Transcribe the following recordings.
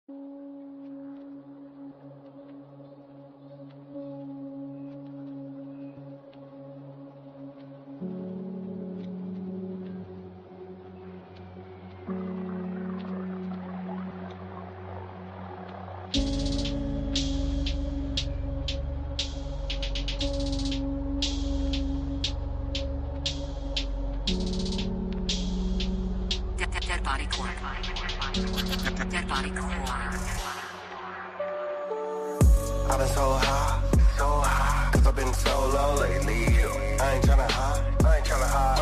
Dead body core. Dead body core. I've been so high, cause I've been so low lately. I ain't tryna hide, I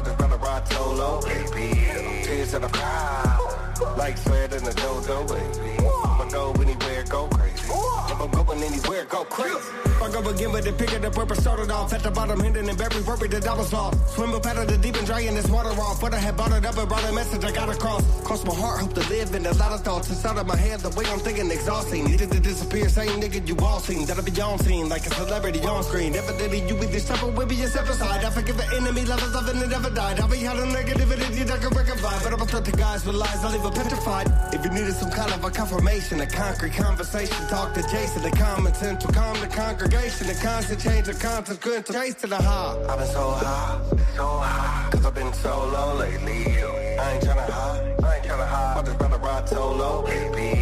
just rather ride solo, baby. Tears in the crowd, like sweat in the dodo, baby. If I go anywhere, go crazy. If I'm going anywhere, go crazy. If I go again with it, pick it up, where it started off. At the bottom, hidden and buried, worried that I was lost. Swim up out of the deep and drying this water off. But I had bought it up and brought a message I got across. Cross my heart, hope to live in a lot of thoughts inside of my head. The way I'm thinking exhausting. Needed to disappear, same nigga you all seen. That'll be on scene like a celebrity on screen. Evidently you be this type of way, be yourself aside. I forgive the enemy, lovers, loving and never died. I'll be out of negativity that can rectify. But I'm a threat to guys with lies, I'll leave a petrified. If you needed some kind of a confirmation, a concrete conversation, talk to Jason, the common sense to calm the congregation, the constant change, the consequence, chase to the high. I've been so high, cause I've been so low lately. I ain't tryna hide, I just rather ride solo, baby.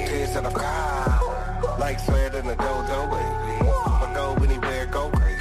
Tears in the crowd, like sweat in the dodo, baby. If I go anywhere, go crazy.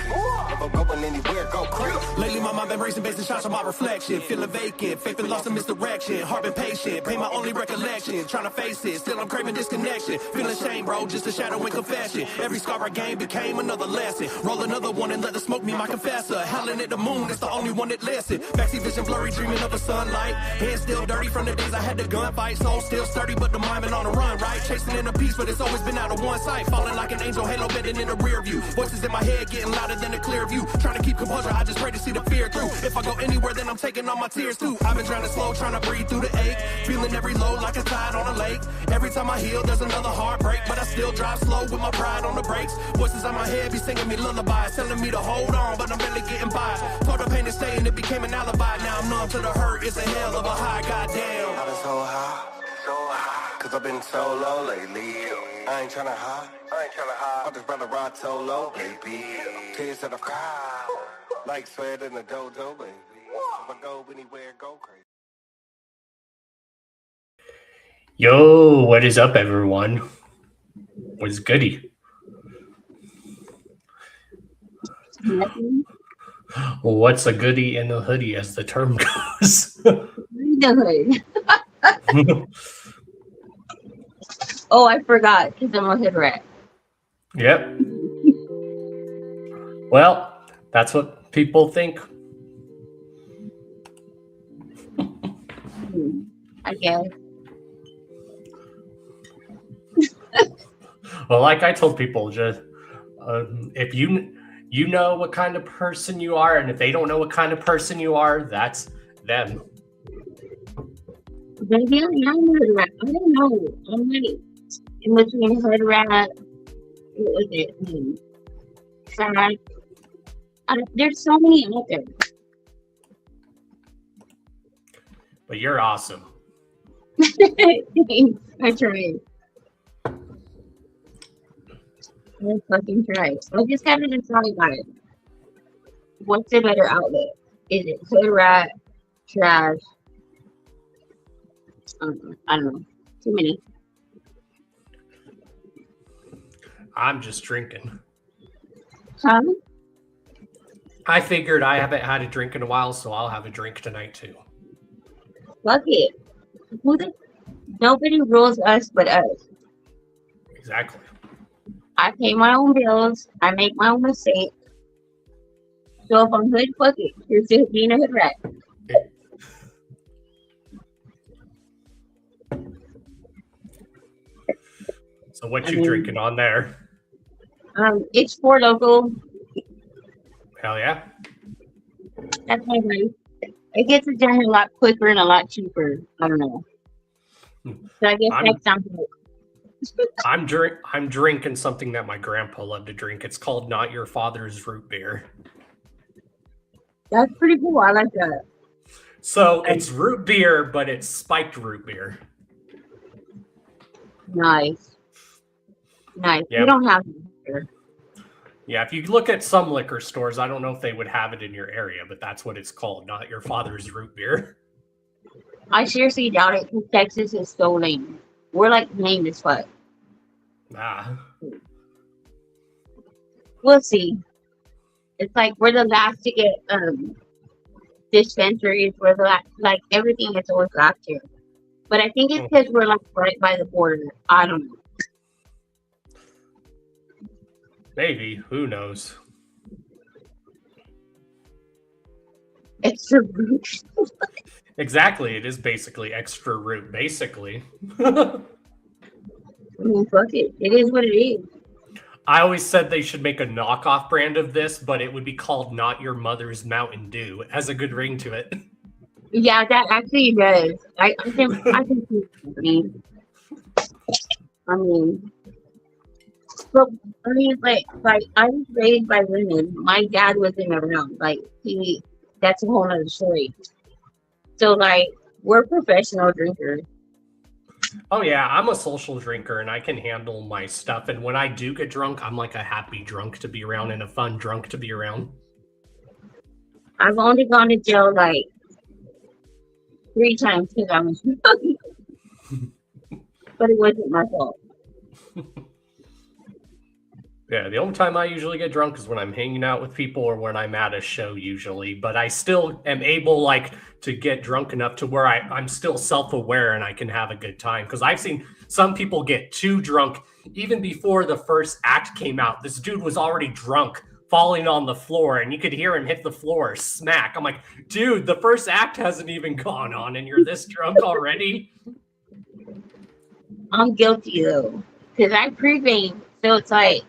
If I'm going anywhere, go crazy. Lately my mind been racing, basing shots on my reflection. Feeling vacant, faith been lost in misdirection. Heart been patient, pain my only recollection. Trying to face it, still I'm craving disconnection. Feeling shame, bro, just a shadow in confession. Every scar I gained became another lesson. Roll another one and let the smoke be my confessor. Howling at the moon, it's the only one that listens. Backseat vision blurry, dreaming of the sunlight. Hands still dirty from the days I had the gunfight. Soul still sturdy, but the mind been on the run, right? Chasing in a piece, but it's always been out of one sight. Falling like an angel, halo bedding in the rear view. Voices in my head getting louder than a clear view. Trying to keep composure, I just pray to see the fear through. If I go anywhere, then I'm taking all my tears too. I've been drowning slow, trying to breathe through the ache. Feeling every load like a tide on a lake. Every time I heal, there's another heartbreak. But I still drive slow with my pride on the brakes. Voices in my head be singing me lullabies, telling me to hold on, but I'm barely getting by. Told the pain to stay and it became an alibi. Now I'm numb to the hurt, it's a hell of a high, goddamn. I've been so high, cause I've been so low lately. I ain't tryna hide, I just rather ride solo, baby. Tears in the crowd, like sweat in the dodo, baby. If I go anywhere, go crazy. Yo, what is up, everyone? What's goody? What's a goody in the hoodie, as the term goes? The hood. Oh, I forgot because I'm a hood rat. Yep. Well, that's what people think. I guess. Well, like I told people, just if you know what kind of person you are, and if they don't know what kind of person you are, that's them. Maybe I'm not a hood rat. I don't know. I'm like in between hood rat. What was it? Sad. There's so many out there. But you're awesome. Thanks. I tried. I fucking tried. I just haven't decided about it. What's a better outlet? Is it hood rat, trash? I don't know. Too many. I'm just drinking. Huh? I figured I haven't had a drink in a while, so I'll have a drink tonight too. Fuck it. Nobody rules us but us. Exactly. I pay my own bills. I make my own mistakes. So if I'm hood, fuck it. You're still being a hood rat. So what you drinking on there? It's for local. Hell yeah. That's my life. It gets it done a lot quicker and a lot cheaper. I don't know. So I guess that sounds good. I'm drinking something that my grandpa loved to drink. It's called Not Your Father's Root Beer. That's pretty cool. I like that. So it's root beer, but it's spiked root beer. Nice. Nice. Yeah. We don't have them here. Yeah, if you look at some liquor stores, I don't know if they would have it in your area, but that's what it's called, not your father's root beer. I seriously doubt it because Texas is so lame. We're like lame as fuck. Ah, We'll see. It's like we're the last to get dispensaries. We're the last, like everything is always last here. But I think it's because we're like right by the border. I don't know. maybe. Who knows? Extra root. Exactly. It is basically extra root, basically. I mean, fuck it. It is what it is. I always said they should make a knockoff brand of this, but it would be called Not Your Mother's Mountain Dew. It has a good ring to it. Yeah, that actually does. I can see it. I mean, but I mean, like I was raised by women. My dad wasn't around. Like that's a whole other story. So like, we're professional drinkers. Oh, yeah. I'm a social drinker and I can handle my stuff. And when I do get drunk, I'm like a happy drunk to be around and a fun drunk to be around. I've only gone to jail like 3 times because I was drunk. But it wasn't my fault. Yeah, the only time I usually get drunk is when I'm hanging out with people or when I'm at a show usually, but I still am able like to get drunk enough to where I'm still self-aware and I can have a good time. Because I've seen some people get too drunk even before the first act came out. This dude was already drunk, falling on the floor, and you could hear him hit the floor smack. I'm like, dude, the first act hasn't even gone on and you're this drunk already? I'm guilty though. Because I pre-game. So it's like,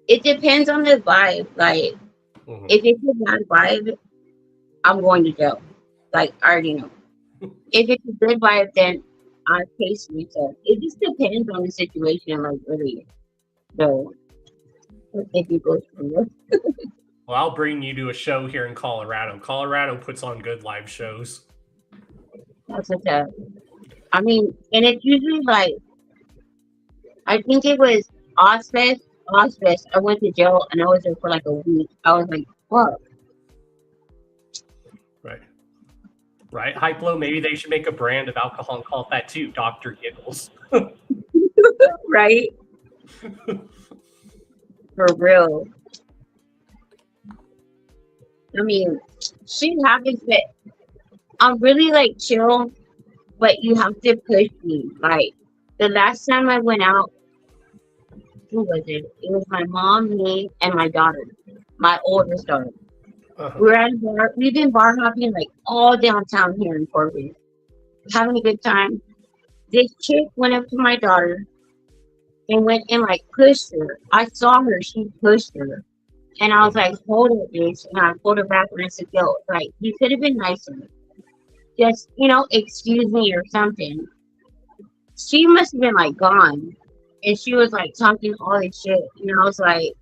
it depends on the vibe. Like, if it's a bad vibe, I'm going to jail. Like, I already know. If it's a good vibe, then I pace myself. It just depends on the situation, like, really. So, if you go through it. Well, I'll bring you to a show here in Colorado. Colorado puts on good live shows. That's what's up. I mean, and it's usually like, I think it was Ozfest. I went to jail and I was there for like a week. I was like, fuck. Right. Hyplo, maybe they should make a brand of alcohol and call it that too, Dr. Giggles. Right? For real. I mean, shit happens, but I'm really like chill, but you have to push me. Like, the last time I went out, who was it? It was my mom, me, and my daughter, my oldest daughter. We were at a bar. We've been bar hopping like all downtown here in Portland, having a good time. This chick went up to my daughter and went and like pushed her. I saw her. She pushed her, and I was like, "Hold it, bitch!" And I pulled her back and I said, "Yo, like you could have been nicer. Just excuse me or something." She must have been like gone. And she was like talking all this shit. And I was like,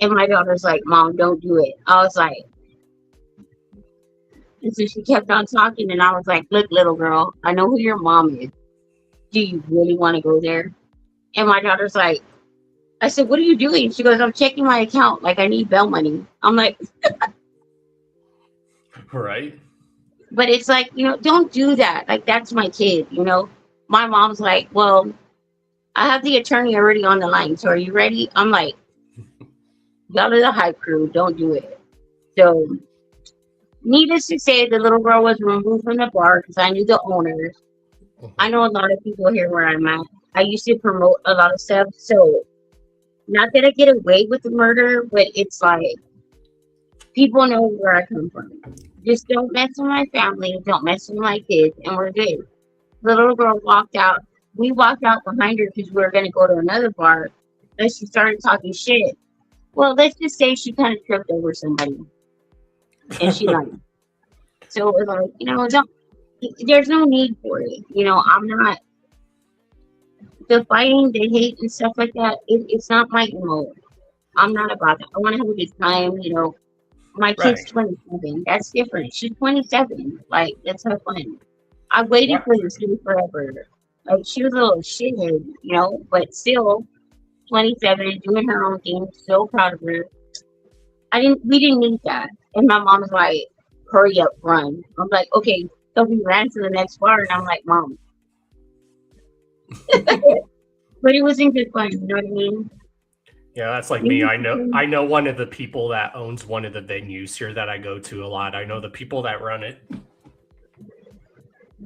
and my daughter's like, "Mom, don't do it." I was like, and so she kept on talking. And I was like, "Look, little girl, I know who your mom is. Do you really want to go there?" And my daughter's like, I said, "What are you doing?" She goes, "I'm checking my account. Like, I need bail money." I'm like, Right. But it's like, don't do that. Like, that's my kid, My mom's like, "Well, I have the attorney already on the line. So are you ready?" I'm like, y'all are the hype crew. Don't do it. So, needless to say, the little girl was removed from the bar because I knew the owners. I know a lot of people here where I'm at. I used to promote a lot of stuff. So, not that I get away with the murder, but it's like, people know where I come from. Just don't mess with my family. Don't mess with my kids. And we're good. The little girl walked out. We walked out behind her because we were going to go to another bar. And she started talking shit. Well, let's just say she kind of tripped over somebody. And she like, so it was like, there's no need for it. I'm not, the fighting, the hate and stuff like that, it's not my MO. I'm not about that. I want to have a good time, My kid's 27. That's different. She's 27. Like, let's have fun. I waited What? for this dude forever. Like she was a little shithead, but still 27, doing her own thing. So proud of her. We didn't need that. And my mom's like, hurry up, run. I'm like, okay. So we ran to the next bar, and I'm like, Mom. But it was in good fun, you know what I mean? Yeah, that's like me. I know one of the people that owns one of the venues here that I go to a lot. I know the people that run it.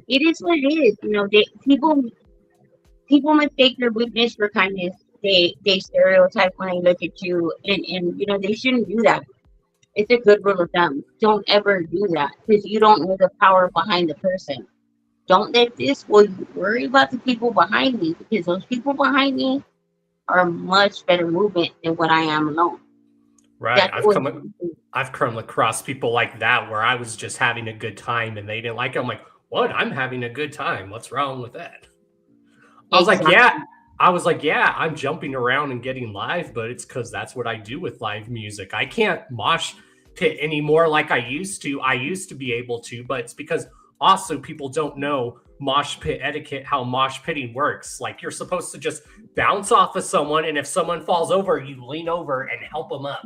It is what it is. People mistake their weakness for kindness. They stereotype when they look at you, and they shouldn't do that. It's a good rule of thumb. Don't ever do that because you don't know the power behind the person. Don't let this worry about the people behind me because those people behind me are much better movement than what I am alone. Right. That's I've come across people like that where I was just having a good time and they didn't like it. I'm like, what? I'm having a good time. What's wrong with that? I was like, yeah, I'm jumping around and getting live, but it's because that's what I do with live music. I can't mosh pit anymore like I used to. I used to be able to, but it's because also people don't know mosh pit etiquette, how mosh pitting works. Like you're supposed to just bounce off of someone, and if someone falls over, you lean over and help them up.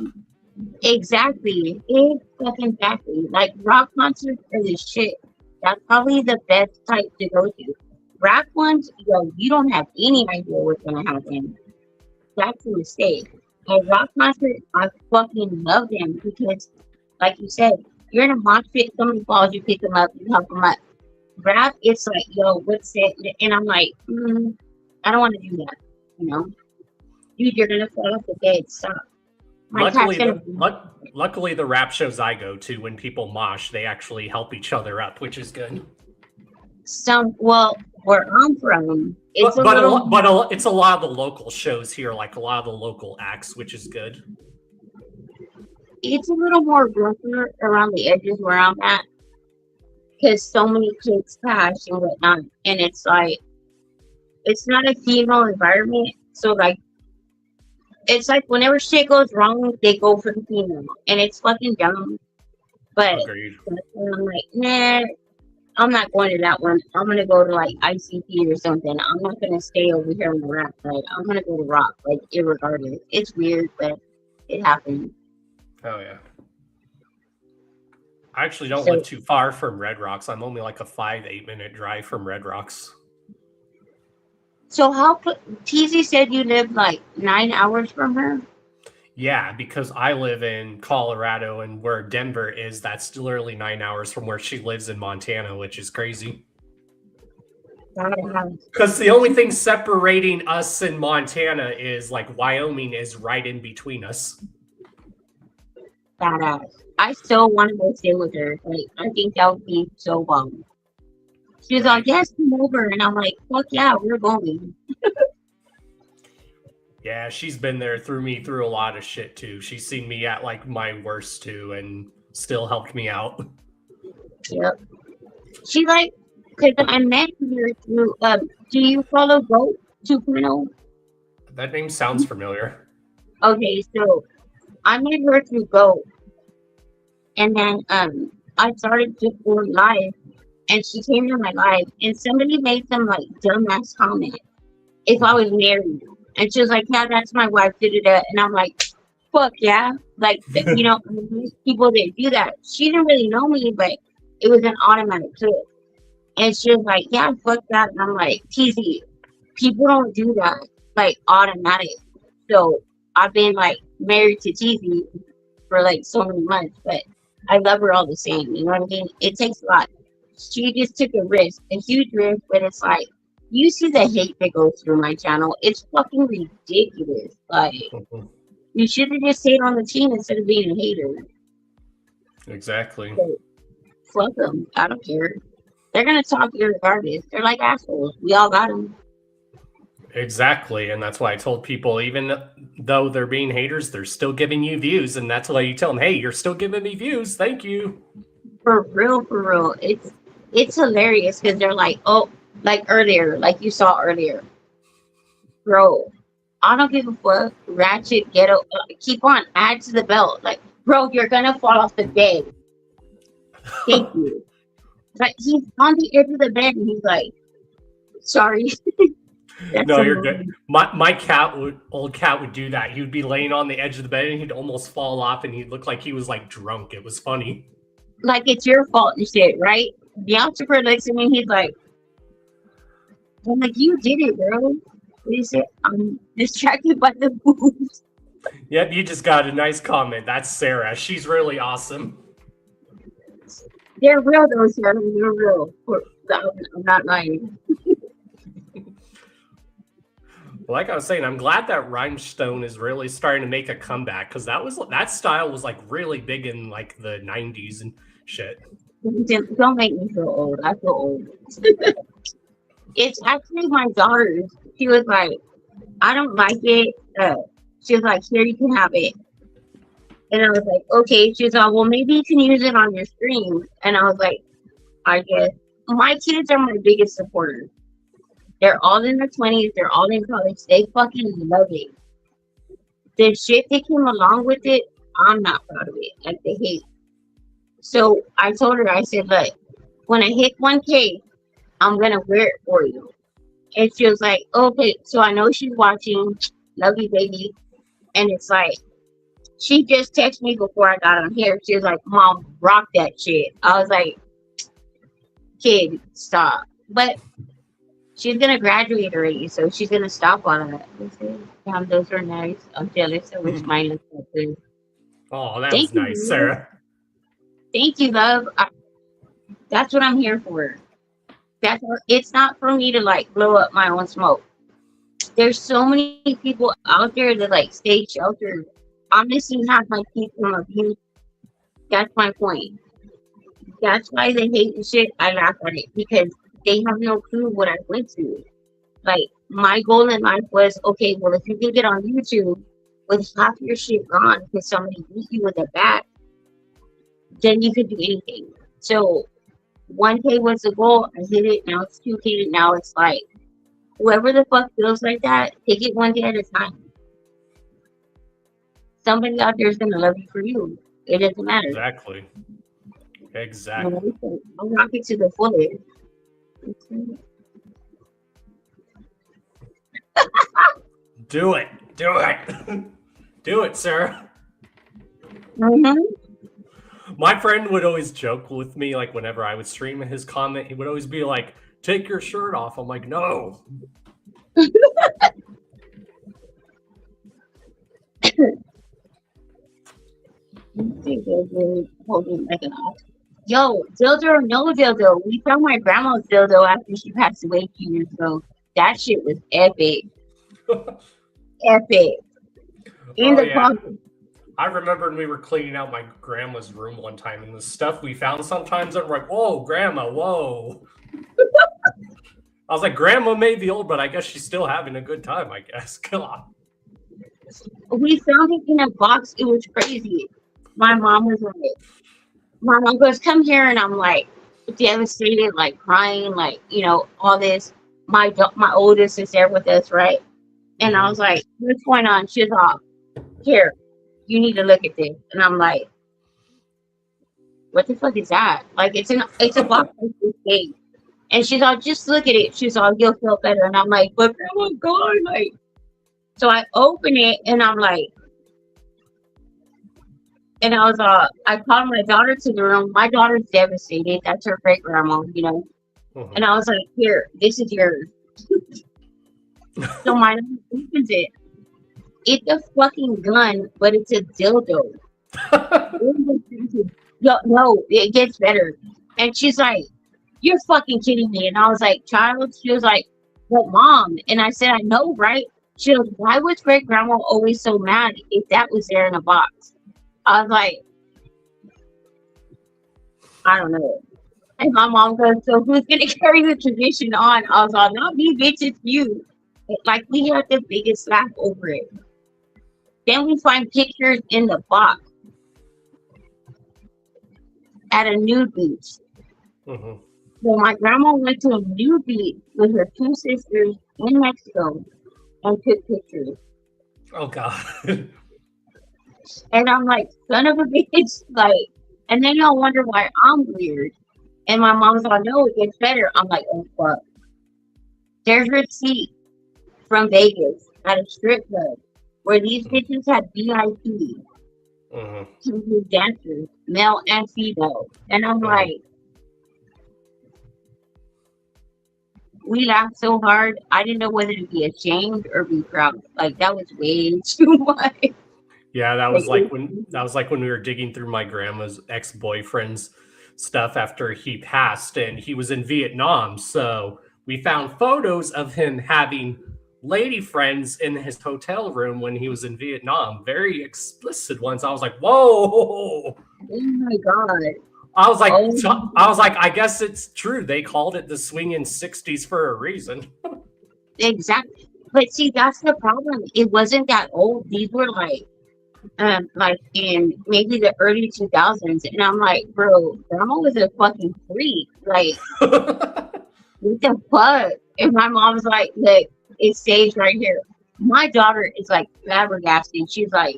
Exactly. Exactly. Like rock concerts are the shit. That's probably the best type to go to. Rap ones, you don't have any idea what's gonna happen. That's a mistake. A rock concert, I fucking love them because, like you said, you're in a mosh pit, somebody falls, you pick them up, you help them up. Rap, it's like, what's that? And I'm like, I don't want to do that. Dude, you're gonna fall off the bed. Stop. Luckily, the rap shows I go to, when people mosh, they actually help each other up, which is good. Where I'm from, it's it's a lot of the local shows here, like a lot of the local acts, which is good. It's a little more rougher around the edges where I'm at because so many kids crash and whatnot, and it's like it's not a female environment, so like it's like whenever shit goes wrong, they go for the female, and it's fucking dumb. But I'm like, nah. I'm not going to that one. I'm gonna go to like ICP or something. I'm not gonna stay over here in the rap. Like I'm gonna go to rock. Like irregardless, it's weird, but it happens. Oh yeah. I actually don't live too far from Red Rocks. I'm only like a 5-8 minute drive from Red Rocks. So how TZ said you live like 9 hours from her? Yeah, because I live in Colorado, and where Denver is, that's literally 9 hours from where she lives in Montana, which is crazy. Because the only thing separating us in Montana is like Wyoming is right in between us. Badass. I still want to go stay with her. Like, I think that would be so fun. She was like, yes, come over. And I'm like, fuck yeah, we're going. Yeah, she's been there through a lot of shit too. She's seen me at like my worst too and still helped me out. Yep. She like, because I met her through, do you follow Goat 2.0? That name sounds familiar. Okay, so I met her through Goat. And then I started just going live, and she came to my live, and somebody made some like dumbass comment if I was married. And she was like, yeah, that's my wife, da-da-da. And I'm like, fuck yeah. Like, people that do that. She didn't really know me, but it was an automatic click. And she was like, yeah, fuck that. And I'm like, TZ, people don't do that, like, automatic. So I've been, like, married to TZ for, like, so many months, but I love her all the same. You know what I mean? It takes a lot. She just took a risk, a huge risk, but it's like, you see the hate that goes through my channel. It's fucking ridiculous. Like, you should have just stayed on the team instead of being a hater. Exactly. So, fuck them. I don't care. They're going to talk regardless. They're like assholes. We all got them. Exactly. And that's why I told people, even though they're being haters, they're still giving you views. And that's why you tell them, hey, you're still giving me views. Thank you. For real. It's hilarious because they're like, oh, like earlier, like you saw earlier. Bro, I don't give a fuck. Ratchet, ghetto, keep on, add to the belt. Like, bro, you're gonna fall off the bed. Thank you. But he's on the edge of the bed and he's like, sorry. That's No, so you're rude. good. My old cat would do that. He would be laying on the edge of the bed and he'd almost fall off and he'd look like he was like drunk. It was funny. Like it's your fault and shit, right? Beyonce looks at me and he's like, I'm like, you did it, girl. He said, I'm distracted by the boobs. Yep, you just got a nice comment. That's Sarah. She's really awesome. They're real though, Sarah. They're real. I'm not lying. Like I was saying, I'm glad that Rhinestone is really starting to make a comeback because that style was like really big in like the 90s and shit. Don't make me feel old. I feel old. It's actually my daughter's. She was like, I don't like it. She was like, here, you can have it. And I was like, okay. She was like, well, maybe you can use it on your stream. And I was like, I guess. My kids are my biggest supporters. They're all in their 20s. They're all in college. They fucking love it. The shit that came along with it, I'm not proud of it. Like the hate. So I told her, I said, look, when I hit 1K, I'm going to wear it for you. And she was like, okay. So I know she's watching. Love you, baby. And it's like, she just texted me before I got on here. She was like, Mom, rock that shit. I was like, kid, stop. But she's going to graduate already. So she's going to stop all of that. Damn, those are nice. I'm jealous. I wish mine looked like this. Oh, that Thank was nice, you. Sarah. Thank you, love. That's what I'm here for. It's not for me to like blow up my own smoke. There's so many people out there that like stay sheltered. I'm missing half my people from abuse. That's my point. That's why they hate the shit. I laugh at it because they have no clue what I went through. Like my goal in life was, okay, well, if you can get on YouTube with half your shit gone because somebody beat you with a bat, then you could do anything. So 1K was the goal. I hit it. Now it's 2K. Now it's like whoever the fuck feels like that, take it one day at a time. Somebody out there is gonna love you for you. It doesn't matter. Exactly. You Exactly. know, I'll rock it to the fullest. Do it. Do it. Do it, Sarah. Mm-hmm. My friend would always joke with me, like whenever I would stream his comment, he would always be like, take your shirt off. I'm like, no. Holding like an ox. Yo, dildo or no dildo? We found my grandma's dildo after she passed away a few years ago. That shit was epic. Epic. In Oh, the yeah. closet. I remember when we were cleaning out my grandma's room one time, and the stuff we found sometimes, I'm like, whoa, grandma, whoa. I was like, grandma may be old, but I guess she's still having a good time, I guess. God. We found it in a box. It was crazy. My mom was like, my mom goes, come here. And I'm like, devastated, like crying, like, you know, all this. My oldest is there with us, right? And I was like, what's going on? She's all, here, you need to look at this. And I'm like, what the fuck is that? Like, it's a box like this big. And she's all, just look at it. She's all, you'll feel better. And I'm like, but oh my God, like. So I open it and I'm like, and I was I called my daughter to the room. My daughter's devastated. That's her great grandma, you know. And I was like, here, this is yours. So my daughter opens it. It's a fucking gun, but it's a dildo. No, it gets better. And she's like, you're fucking kidding me. And I was like, child. She was like, but mom. And I said, I know, right? She goes, why was great grandma always so mad if that was there in a box? I was like, I don't know. And my mom goes, so who's gonna carry the tradition on? I was like, not me, bitch, it's you. Like we had the biggest laugh over it. Then we find pictures in the box at a nude beach. So my grandma went to a nude beach with her two sisters in Mexico and took pictures. Oh God. And I'm like, son of a bitch, like, and then y'all wonder why I'm weird. And my mom's like, no, it gets better. I'm like, oh fuck. There's a receipt from Vegas at a strip club where these bitches had VIP Mm-hmm. to the dancers, male and female. And I'm Mhm. like, we laughed so hard, I didn't know whether to be ashamed or be proud. Like that was way too much. Yeah, that Like, was like when we were digging through my grandma's ex-boyfriend's stuff after he passed, and he was in Vietnam. So we found photos of him having lady friends in his hotel room when he was in Vietnam. Very explicit ones. I was like, whoa. oh my god. I was like, Oh. I guess it's true. They called it the swinging 60s for a reason. Exactly. But see, that's the problem. It wasn't that old. These were like in maybe the early 2000s. And I'm like, bro, grandma was a fucking freak. Like, what the fuck? And my mom's like, look, it stays right here. My daughter is like flabbergasted. She's like,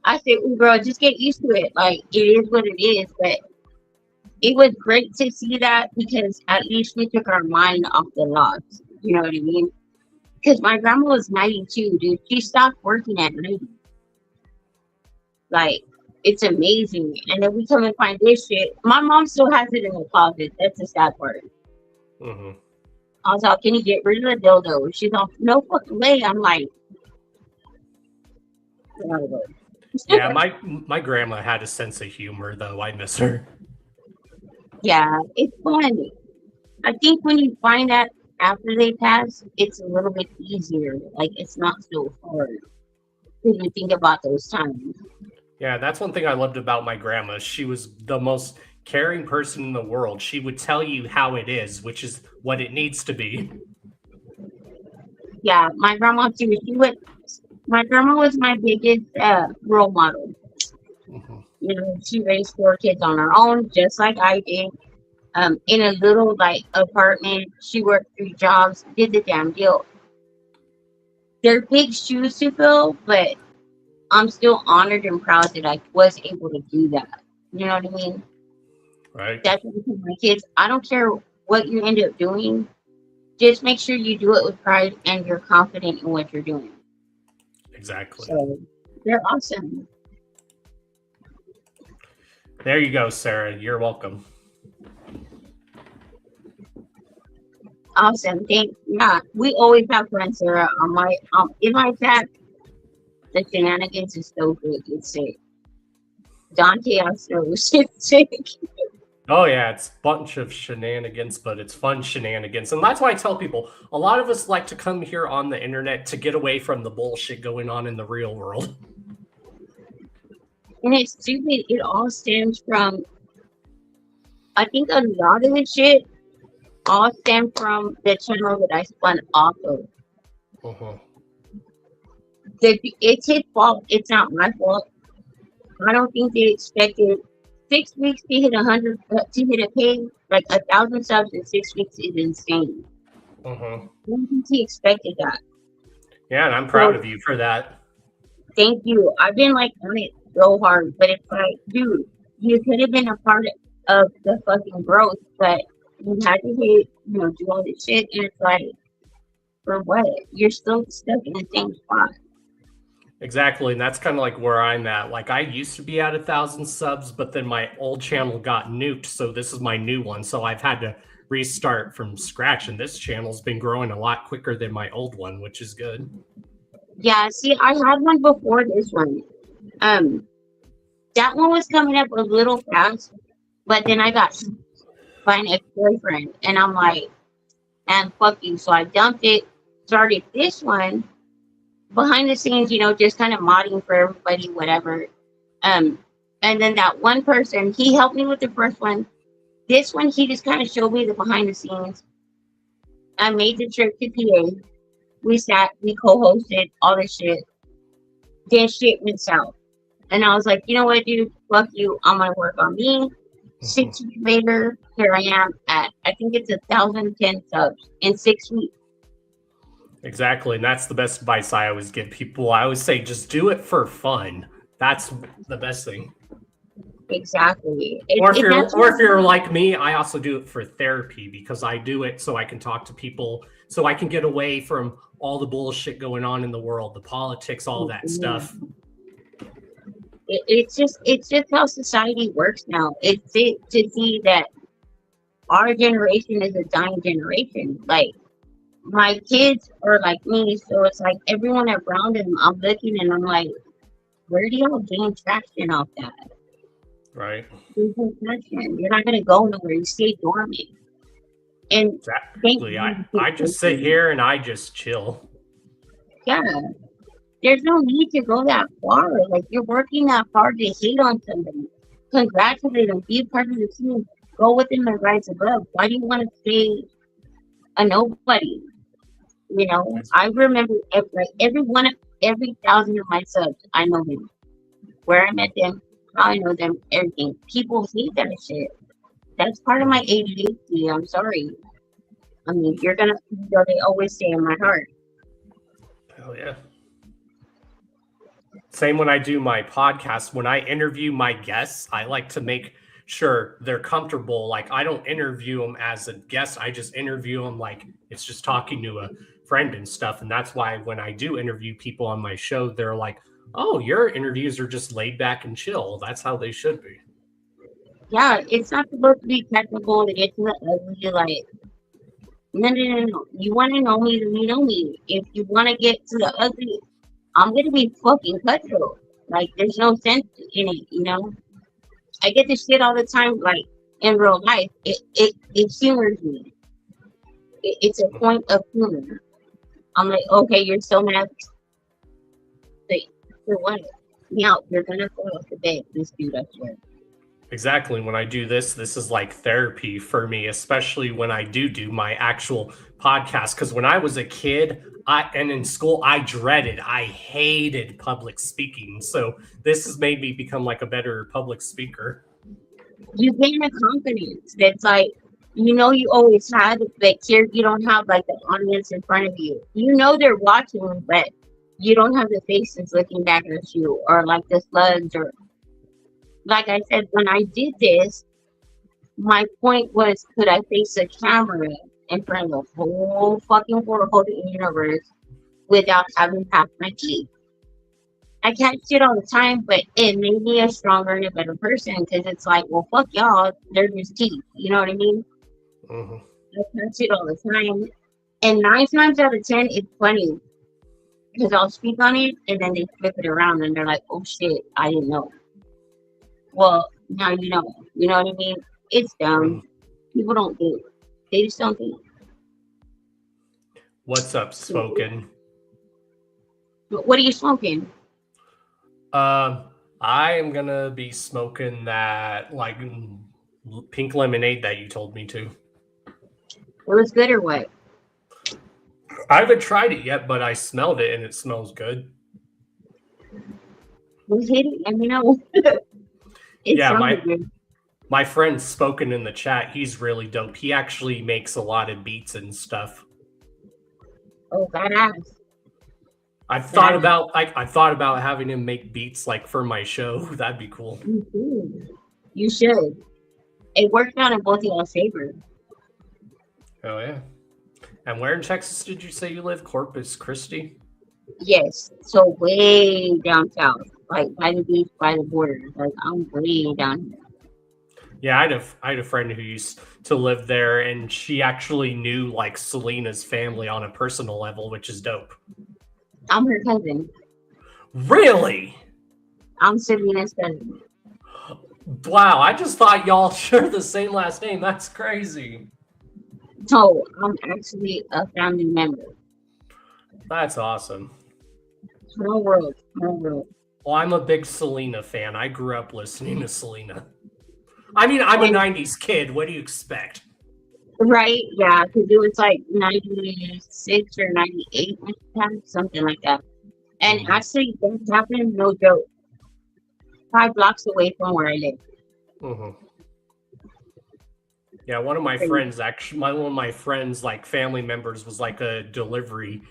I said, "Ooh, girl, just get used to it. Like, it is what it is." But it was great to see that because at least we took our mind off the loss. You know what I mean? Because my grandma was 92, dude. She stopped working at 90. Like, it's amazing. And then we come and find this shit. My mom still has it in the closet. That's the sad part. hmm I was like, can you get rid of the dildo? She's like, no fucking way. I'm like, whatever. Yeah, my grandma had a sense of humor, though. I miss her. Yeah, it's fun. I think when you find that after they pass, it's a little bit easier. Like, it's not so hard when you think about those times. Yeah, that's one thing I loved about my grandma. She was the most caring person in the world. She would tell you how it is, which is what it needs to be. Yeah, my grandma too. My grandma was my biggest role model. Mhm. You know, she raised 4 kids on her own, just like I did. In a little like apartment, she worked 3 jobs, did the damn deal. They're big shoes to fill, but I'm still honored and proud that I was able to do that. You know what I mean? Right? That's what I tell my kids. I don't care what you end up doing. Just make sure you do it with pride and you're confident in what you're doing. Exactly. So they're awesome. There you go, Sarah. You're welcome. Awesome. Yeah, we always have fun, Sarah. On my in my chat, the shenanigans is so good. It's sick. Dante also shit's sick. Oh yeah, it's a bunch of shenanigans, but it's fun shenanigans. And that's why I tell people, a lot of us like to come here on the internet to get away from the bullshit going on in the real world. And it's stupid. It all stems from, I think a lot of the shit all stem from the channel that I spun off of. Uh-huh. It's his fault. It's not my fault. I don't think they expected 6 weeks to hit 100 to hit a pay like 1,000 subs in 6 weeks is insane. Uh-huh. I don't think he expected that. Yeah, and I'm proud of you for that. Thank you. I've been like on it so hard, but it's like, dude, you could have been a part of the fucking growth, but you had to hit, do all this shit, and it's like, for what? You're still stuck in the same spot. Exactly, and that's kind of like where I'm at. Like, I used to be at 1,000 subs, but then my old channel got nuked, so this is my new one. So I've had to restart from scratch, and this channel's been growing a lot quicker than my old one, which is good. Yeah, see, I had one before this one. That one was coming up a little fast, but then I got by an ex-boyfriend, and I'm like, and fuck you. So I dumped it, started this one behind the scenes, just kind of modding for everybody, whatever. And then that one person, he helped me with the first one. This one, he just kind of showed me the behind the scenes. I made the trip to PA. We sat, we co-hosted all this shit. Then shit went south. And I was like, you know what, dude? Fuck you. I'm going to work on me. 6 weeks later, here I am at, I think it's 1,010 subs in 6 weeks. Exactly, and that's the best advice I always give people. I always say, just do it for fun. That's the best thing. Exactly. Or if That's you're like me, I also do it for therapy because I do it so I can talk to people, so I can get away from all the bullshit going on in the world, the politics, all that stuff. it's just how society works now. It's it to see that our generation is a dying generation. Like my kids are like me, so it's like everyone around them. I'm looking and I'm like, where do y'all gain traction off that? Right. There's no traction. You're not gonna go nowhere. You stay dormant. And Exactly. I just sit here and I just chill. yeah, there's no need to go that far. Like you're working that hard to hate on somebody. Congratulate them. Be a part of the team. Go within the rights above. Why do you want to stay a nobody? You know, I remember every 1,000 of my subs. I know them. Where I met them, how I know them, everything. People hate that shit. That's part of my ADHD. I'm sorry. I mean, you're gonna. They always stay in my heart. Hell yeah. Same when I do my podcast. When I interview my guests, I like to make sure they're comfortable. Like I don't interview them as a guest. I just interview them like it's just talking to a friend and stuff. And that's why when I do interview people on my show, they're like, oh, your interviews are just laid back and chill. That's how they should be. Yeah, it's not supposed to be technical to get to the ugly. Like, no. You want to know me, then you know me. If you want to get to the ugly, I'm going to be fucking cutthroat. Like, there's no sense in it, you know? I get this shit all the time, like, in real life. It humors me. It's a point of humor. I'm like, okay, you're so mad. Like, for what? Now, you're going to fall off the bed, this dude, I swear. Exactly. When I do this is like therapy for me, especially when I do my actual podcast. Because when I was a kid, and in school, I hated public speaking. So this has made me become like a better public speaker. You gain a confidence that's like, you know, you always had, but here you don't have like the audience in front of you. You know they're watching, but you don't have the faces looking back at you, or like the slugs, or like I said, when I did this, my point was, could I face a camera in front of the whole fucking world, whole universe, without having half my teeth? I catch shit all the time, but it made me a stronger and a better person, because it's like, well, fuck y'all, they're just teeth. You know what I mean? Mm-hmm. I catch it all the time. And 9 times out of 10, it's funny. Because I'll speak on it, and then they flip it around, and they're like, oh shit, I didn't know. Well, now you know. You know what I mean? It's dumb. People don't do it. They just don't do it. What's up, Spoken? What are you smoking? I am gonna be smoking that like pink lemonade that you told me to. It was good or what? I haven't tried it yet, but I smelled it and it smells good. Who's hitting? Let me know. Yeah, my friend Spoken in the chat, he's really dope. He actually makes a lot of beats and stuff. Oh, badass. I thought about having him make beats like for my show. That'd be cool. You should. It worked out in both of y'all's favor. Oh yeah. And where in Texas did you say you live? Corpus Christi? Yes. So way down south. Like by the beach, by the border. Like I'm way down here. Yeah, I had a friend who used to live there, and she actually knew like Selena's family on a personal level, which is dope. I'm her cousin. Really? I'm Selena's cousin. Wow, I just thought y'all share the same last name. That's crazy. No, I'm actually a family member. That's awesome. Small world, small world. Well, I'm a big Selena fan. I grew up listening to Selena. I mean, I'm a 90s kid. What do you expect? Right, yeah, because it was like 96 or 98, something like that. And actually, that happened, no joke, 5 blocks away from where I live. Mm-hmm. Yeah, one of my friends, like family members, was like a delivery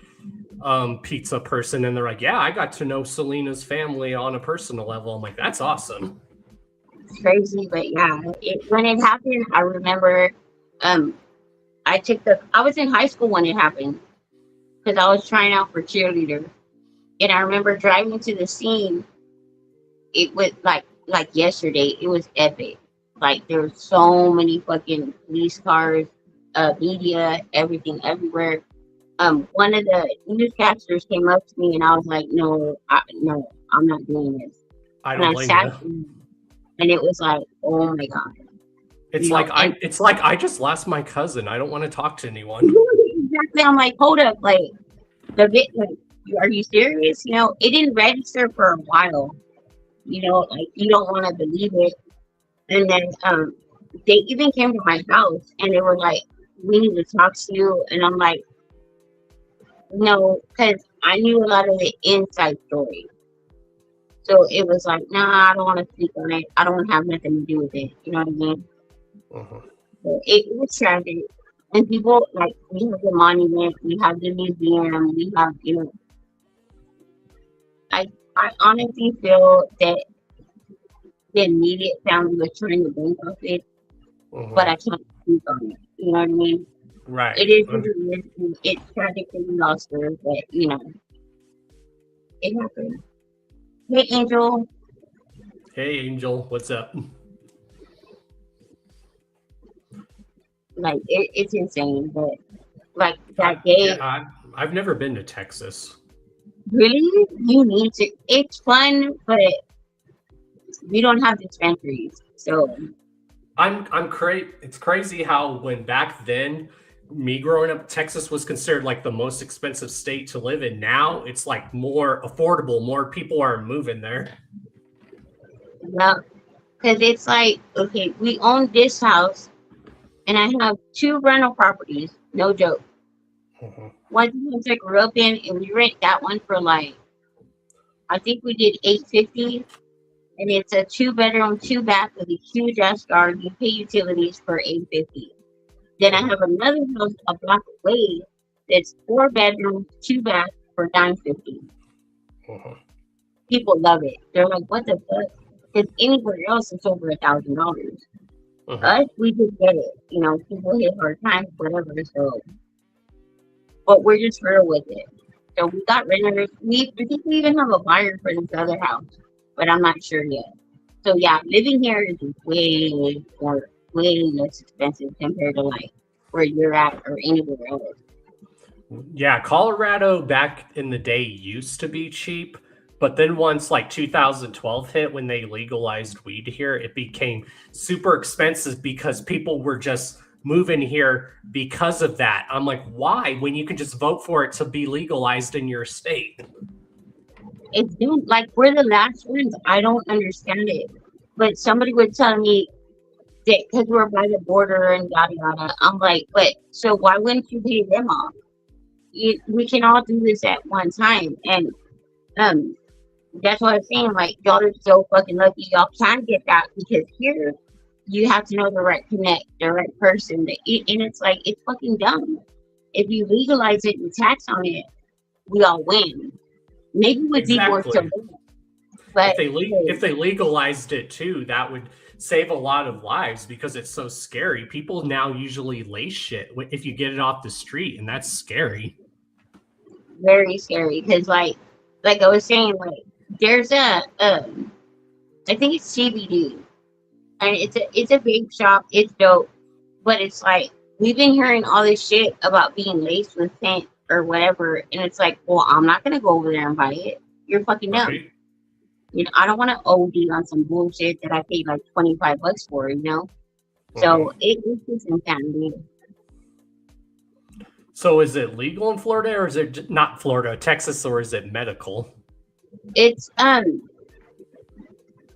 pizza person, and they're like, yeah, I got to know Selena's family on a personal level. I'm like, that's awesome. it's crazy, but yeah, when it happened, I remember, um, I was in high school when it happened because I was trying out for cheerleader, and I remember driving to the scene. It was like yesterday. It was epic. Like there were so many fucking police cars, media, everything, everywhere. One of the newscasters came up to me, and I was like, "No, no, I'm not doing this." I And don't I blame sat, you. and it was like, "Oh my god." It's You know, like and I just lost my cousin. I don't want to talk to anyone. exactly, I'm like, hold up, like the bit, like, are you serious? You know, it didn't register for a while. You know, like you don't want to believe it. And then they even came to my house and they were like, "We need to talk to you." And I'm like, "No," because I knew a lot of the inside story. So it was like, nah, I don't want to speak on it. I don't want to have nothing to do with it. You know what I mean? Mhm. So it was tragic. And people, like, we have the monument, we have the museum, we have, you know, I, I honestly feel that the immediate family was trying to bank off it, but Mhm. I can't speak on it. You know what I mean? It Right. is what it is. And it's tragic that we lost her, but, you know, it happened. Hey, Angel, Hey, Angel, what's up? like, it's insane, but, like, I, that day, yeah, I've never been to Texas. really, you need to. It's fun, but we don't have dispensaries. So, I'm crazy. It's crazy how when back then, me growing up, Texas was considered like the most expensive state to live in. Now it's like more affordable. More people are moving there. yeah, because it's like, okay, we own this house, and I have two rental properties. No joke. Mhm. One house I grew up in, and we rent that one for like, I think we did 850, and it's a 2 bedroom, 2 bath with a huge ass garden. You pay utilities for 850. Then I have another house a block away that's 4 bedrooms, 2 baths for 950. Mhm. People love it. They're like, what the fuck? Because anywhere else it's over $1,000. Mhm. Us, we just get it. You know, people hit hard times, whatever. So, but we're just real with it. So we got renters. We think we even have a buyer for this other house, but I'm not sure yet. So yeah, living here is way more, way less expensive compared to like where you're at or anywhere else. Yeah, Colorado back in the day used to be cheap, but then once like 2012 hit when they legalized weed here, it became super expensive because people were just moving here because of that. I'm like, why? When you can just vote for it to be legalized in your state. It's been like we're the last ones. I don't understand it. But somebody would tell me that because we're by the border and yada yada. I'm like, but so why wouldn't you pay them off? We can all do this at one time, and um, that's what I'm saying. Like y'all are so fucking lucky. Y'all can get that because here you have to know the right connect, the right person. And it's like it's fucking dumb. If you legalize it and tax on it, we all win. Maybe with people it's a Exactly. win, but If they legalized it too, that would save a lot of lives because it's so scary. People now usually lay shit if you get it off the street, and that's scary. very scary because like I was saying, like there's I think it's CBD and it's a big shop. It's dope, but it's like we've been hearing all this shit about being laced with scent or whatever, and it's like, well, I'm not gonna go over there and buy it. You're fucking dumb. Right? You know, I don't want to OD on some bullshit that I paid like $25 for. You know, Mhm. so it's just insanity. So is it legal in Florida or is it not Florida, Texas, or is it medical? It's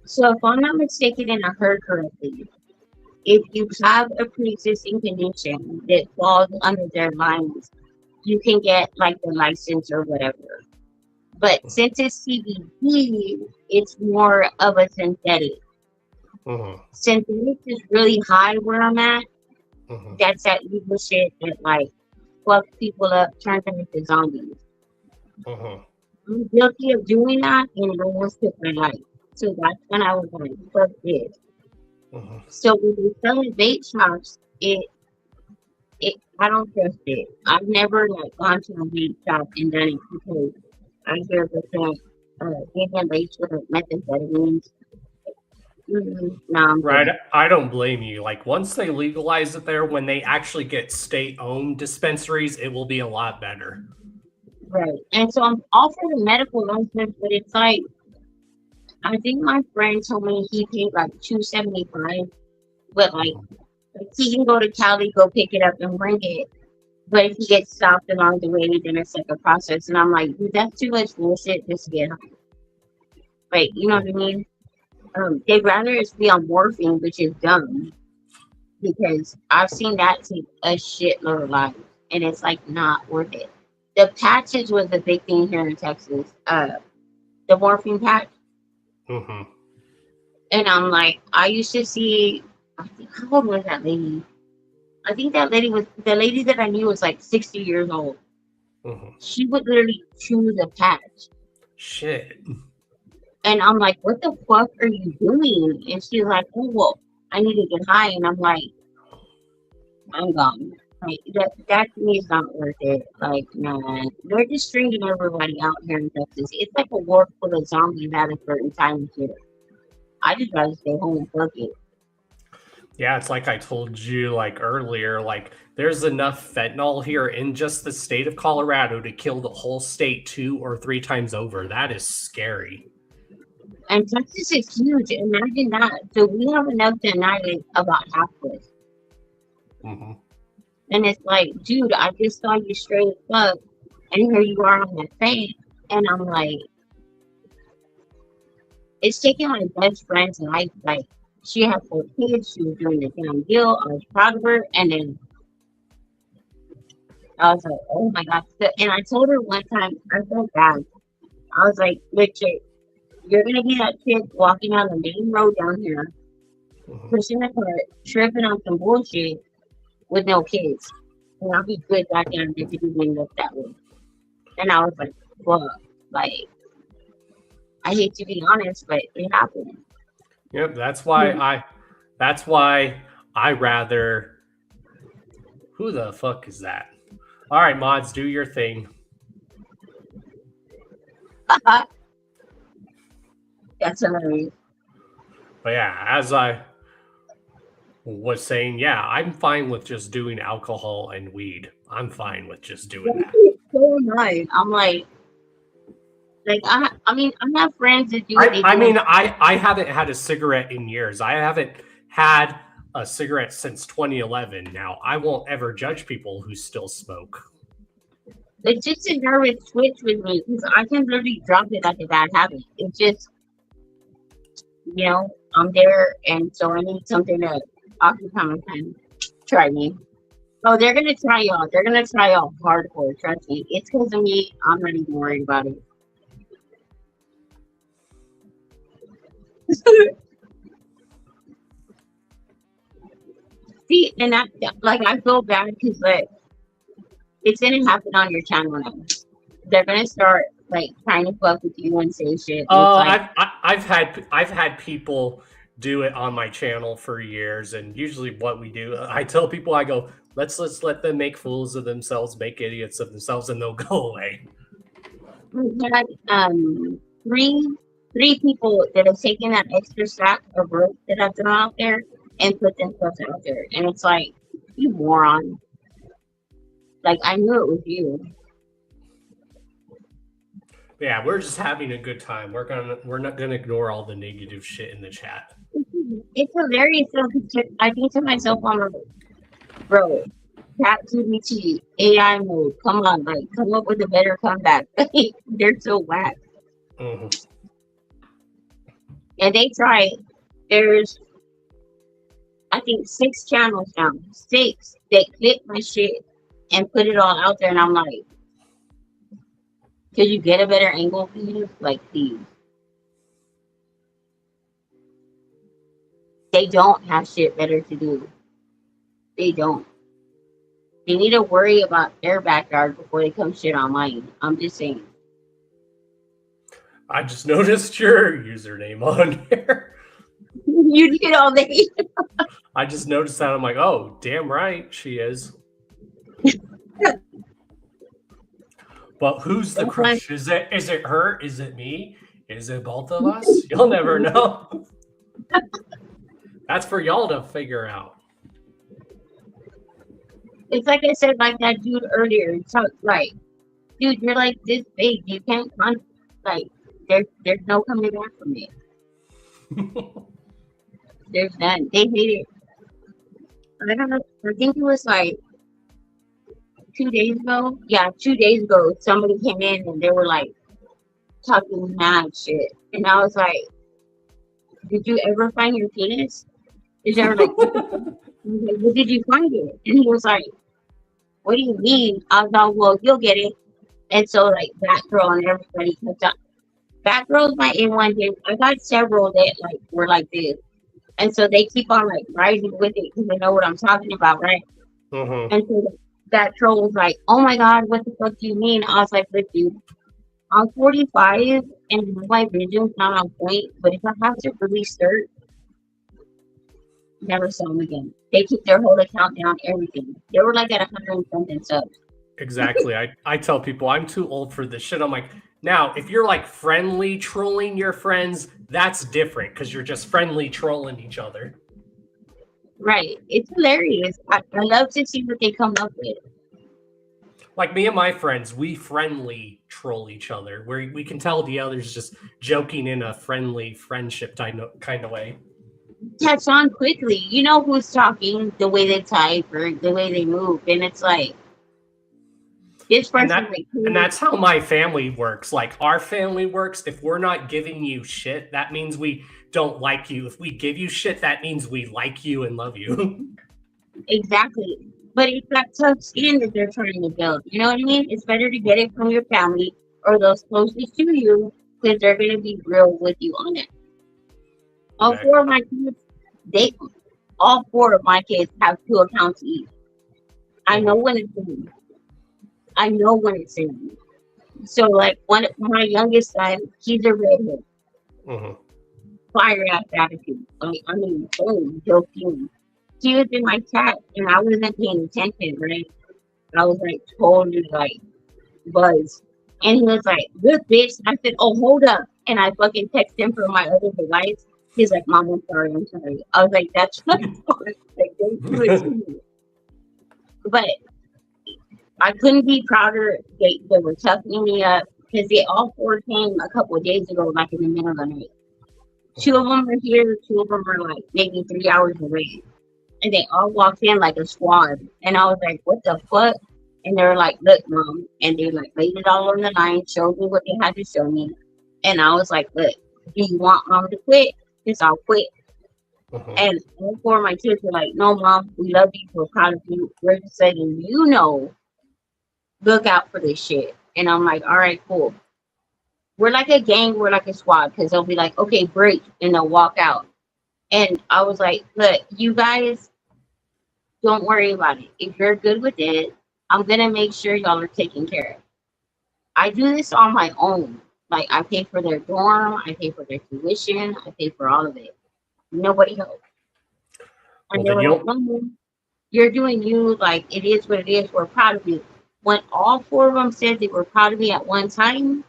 so if I'm not mistaken and I heard correctly, if you have a pre-existing condition that falls under their lines, you can get like the license or whatever. But since it's CBD, it's more of a synthetic. Mhm. Synthetic is really high where I'm at. Mhm. That's that evil shit that like fucks people up, turns them into zombies. Mhm. I'm guilty of doing that and it almost took my life. So that's when I was like, fuck this. Mhm. So when they sell at vape shops, I don't trust it. I've never like gone to a vape shop and done it because I hear percent given laced with methamphetamines. No, I'm Right. good. I don't blame you. Like once they legalize it there, when they actually get state-owned dispensaries, it will be a lot better. Right. And so I'm all for the medical license, but it's like I think my friend told me he paid like $275, but like he can go to Cali, go pick it up and bring it. But if he gets stopped along the way, then it's like a process. And I'm like, dude, that's too much bullshit just to get high. Like, you know what I mean? They'd rather us be on morphine, which is dumb, because I've seen that take a shitload of lives, and it's like not worth it. The patches was a big thing here in Texas. The morphine patch, Hmm. and I'm like, I used to see. I think how old was that lady? I think that lady was the lady that I knew was like 60 years old. Hmm. She would literally chew the patch. Shit. And I'm like, what the fuck are you doing? And she's like, oh, well, I need to get high. And I'm like, I'm gone. Like, that to me is not worth it. Like, man, they're just stringing everybody out here in Texas. It's like a war full of zombies at a certain time of year. I just gotta stay home and fuck it. Yeah, it's like I told you like earlier, like there's enough fentanyl here in just the state of Colorado to kill the whole state 2 or 3 times over. That is scary. And Texas is huge. Imagine that. So we have enough to annihilate about half this. Hmm. And it's like, dude, I just saw you straight as fuck, and here you are on that thing. And I'm like, it's taking my best friend's life. Like, she had 4 kids. She was doing the damn deal. I was proud of her. And then I was like, oh my God. And I told her one time, I felt bad. I was like, legit, you're going to be that kid walking down the main road down here, Hmm. pushing the cart, tripping on some bullshit with no kids. And I'll be good back there and get to do things that way. And I was like, fuck. Like, I hate to be honest, but it happened. Yep, that's why I rather. Who the fuck is that? All right, mods, do your thing. That's hilarious. But yeah, as I was saying, yeah, I'm fine with just doing alcohol and weed. I'm fine with just doing that. It's so nice. I'm like I mean, I have friends that do what they I do. mean, I haven't had a cigarette in years. I haven't had a cigarette since 2011. Now, I won't ever judge people who still smoke. It's just a nervous switch with me because I can literally drop it like a bad habit. It's just, I'm there, and so I need something to occupy my time. Try me. Oh, they're gonna try y'all. They're gonna try y'all hardcore. Trust me. It's because of me. I'm not even worried about it. See, and I feel bad because like it's gonna happen on your channel now. They're gonna start like trying to fuck with you and say shit. Oh, Like, I've had people do it on my channel for years, and usually what we do, I tell people, I go, let's let them make fools of themselves, make idiots of themselves, and they'll go away. we had three people that have taken that extra stack of rope that I've thrown out there and put themselves out there, and it's like, you moron. Like, I knew it was you. Yeah, we're just having a good time. We're not gonna ignore all the negative shit in the chat. It's hilarious though, because I think to myself, I'm like, bro, ChatGPT, AI mode, come on, like, come up with a better comeback. They're so whack. Mhm. And they try, there's, I think, 6 channels now. 6 that clip my shit and put it all out there, and I'm like, could you get a better angle, please? Like, please. They don't have shit better to do. They don't. They need to worry about their backyard before they come shit on mine. I'm just saying. I just noticed your username on here. You did all day. I just noticed that. I'm like, oh, damn right, she is. But who's the crush? Is it her? Is it me? Is it both of us? You'll never know. That's for y'all to figure out. It's like I said, like that dude earlier. It's like, dude, you're like this big. You can't like. There's no coming back from it. There's none. They hate it. I don't know. I think it was like 2 days ago. Yeah, 2 days ago, somebody came in and they were like talking mad shit, and I was like, "Did you ever find your penis?" Is there like, what the fuck? I was like, "Where did you find it?" And he was like, "What do you mean?" I was like, "Well, you'll get it." And so like that girl and everybody kept on. That girl's my A1 game. I got several that like were like this, and so they keep on like rising with it because they know what I'm talking about, right? Mm-hmm. And so that troll was like, "Oh my god, what the fuck do you mean?" I was like, "Look, dude, I'm 45 and my vision's not on point, but if I have to really start, never saw them again. They keep their whole account down, everything. They were like at 100 and something subs." Exactly. I tell people I'm too old for this shit. I'm like, now, if you're like friendly trolling your friends, that's different because you're just friendly trolling each other. Right. It's hilarious. I love to see what they come up with. Like me and my friends, we friendly troll each other, where we can tell the other's just joking in a friendly friendship kind of way. Catch on quickly. You know who's talking, the way they type or the way they move, and it's like this person. And that's how my family works. Like our family works. If we're not giving you shit, that means we don't like you. If we give you shit, that means we like you and love you. Exactly. But it's that tough skin that they're trying to build. You know what I mean? It's better to get it from your family or those closest to you because they're going to be real with you on it. All four of my kids have 2 accounts each. I know when it's in. So like my youngest son, he's a redhead. Mm-hmm. Fire ass attitude. Like, I mean, boom, he'll fume. He was in my chat and I wasn't paying attention, right? I was like totally like buzz. And he was like, "Good bitch." I said, "Oh, hold up." And I fucking text him from my other device. He's like, "Mom, I'm sorry. I was like, "That's not like, don't do it to me." But I couldn't be prouder. They were toughening me up because they all 4 came a couple of days ago, like in the middle of the night. 2 of them are here, 2 of them are like maybe 3 hours away. And they all walked in like a squad. And I was like, "What the fuck?" And they were like, "Look, Mom." And they like laid it all on the line, showed me what they had to show me. And I was like, "Look, do you want Mom to quit? Because I'll quit." Mm-hmm. And all 4 of my kids were like, "No, Mom, we love you. We're proud of you. We're just letting you know, look out for this shit." And I'm like, "All right, cool." We're like a gang, we're like a squad, because they'll be like, "Okay, break," and they'll walk out. And I was like, "Look, you guys, don't worry about it. If you're good with it, I'm gonna make sure y'all are taken care of. I do this on my own. Like, I pay for their dorm, I pay for their tuition, I pay for all of it. Nobody else." And they were like, "Mom, you're doing you. Like, it is what it is. We're proud of you." When all 4 of them said they were proud of me at one time,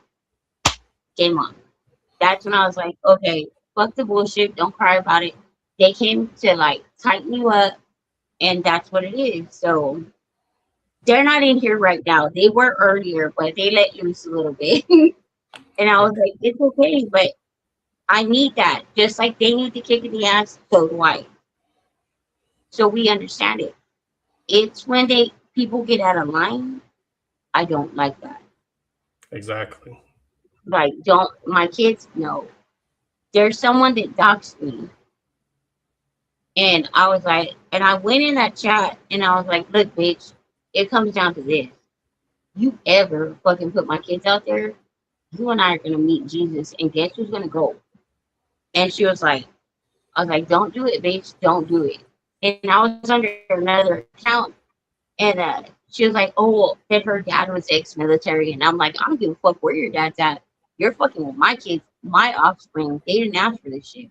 game on. That's when I was like, okay, fuck the bullshit. Don't cry about it. They came to like tighten you up, and that's what it is. So they're not in here right now. They were earlier, but they let loose a little bit. And I was like, it's okay, but I need that. Just like they need to kick in the ass, so do I. So we understand it. It's when people get out of line, I don't like that. Exactly. Like, my kids know. There's someone that doxed me. And I was like, and I went in that chat and I was like, "Look, bitch, it comes down to this. You ever fucking put my kids out there, you and I are gonna meet Jesus, and guess who's gonna go?" And she was like, I was like, "Don't do it, bitch, don't do it." And I was under another account, and she was like, "Oh, well, that her dad was ex-military." And I'm like, "I don't give a fuck where your dad's at. You're fucking with my kids, my offspring. They didn't ask for this shit."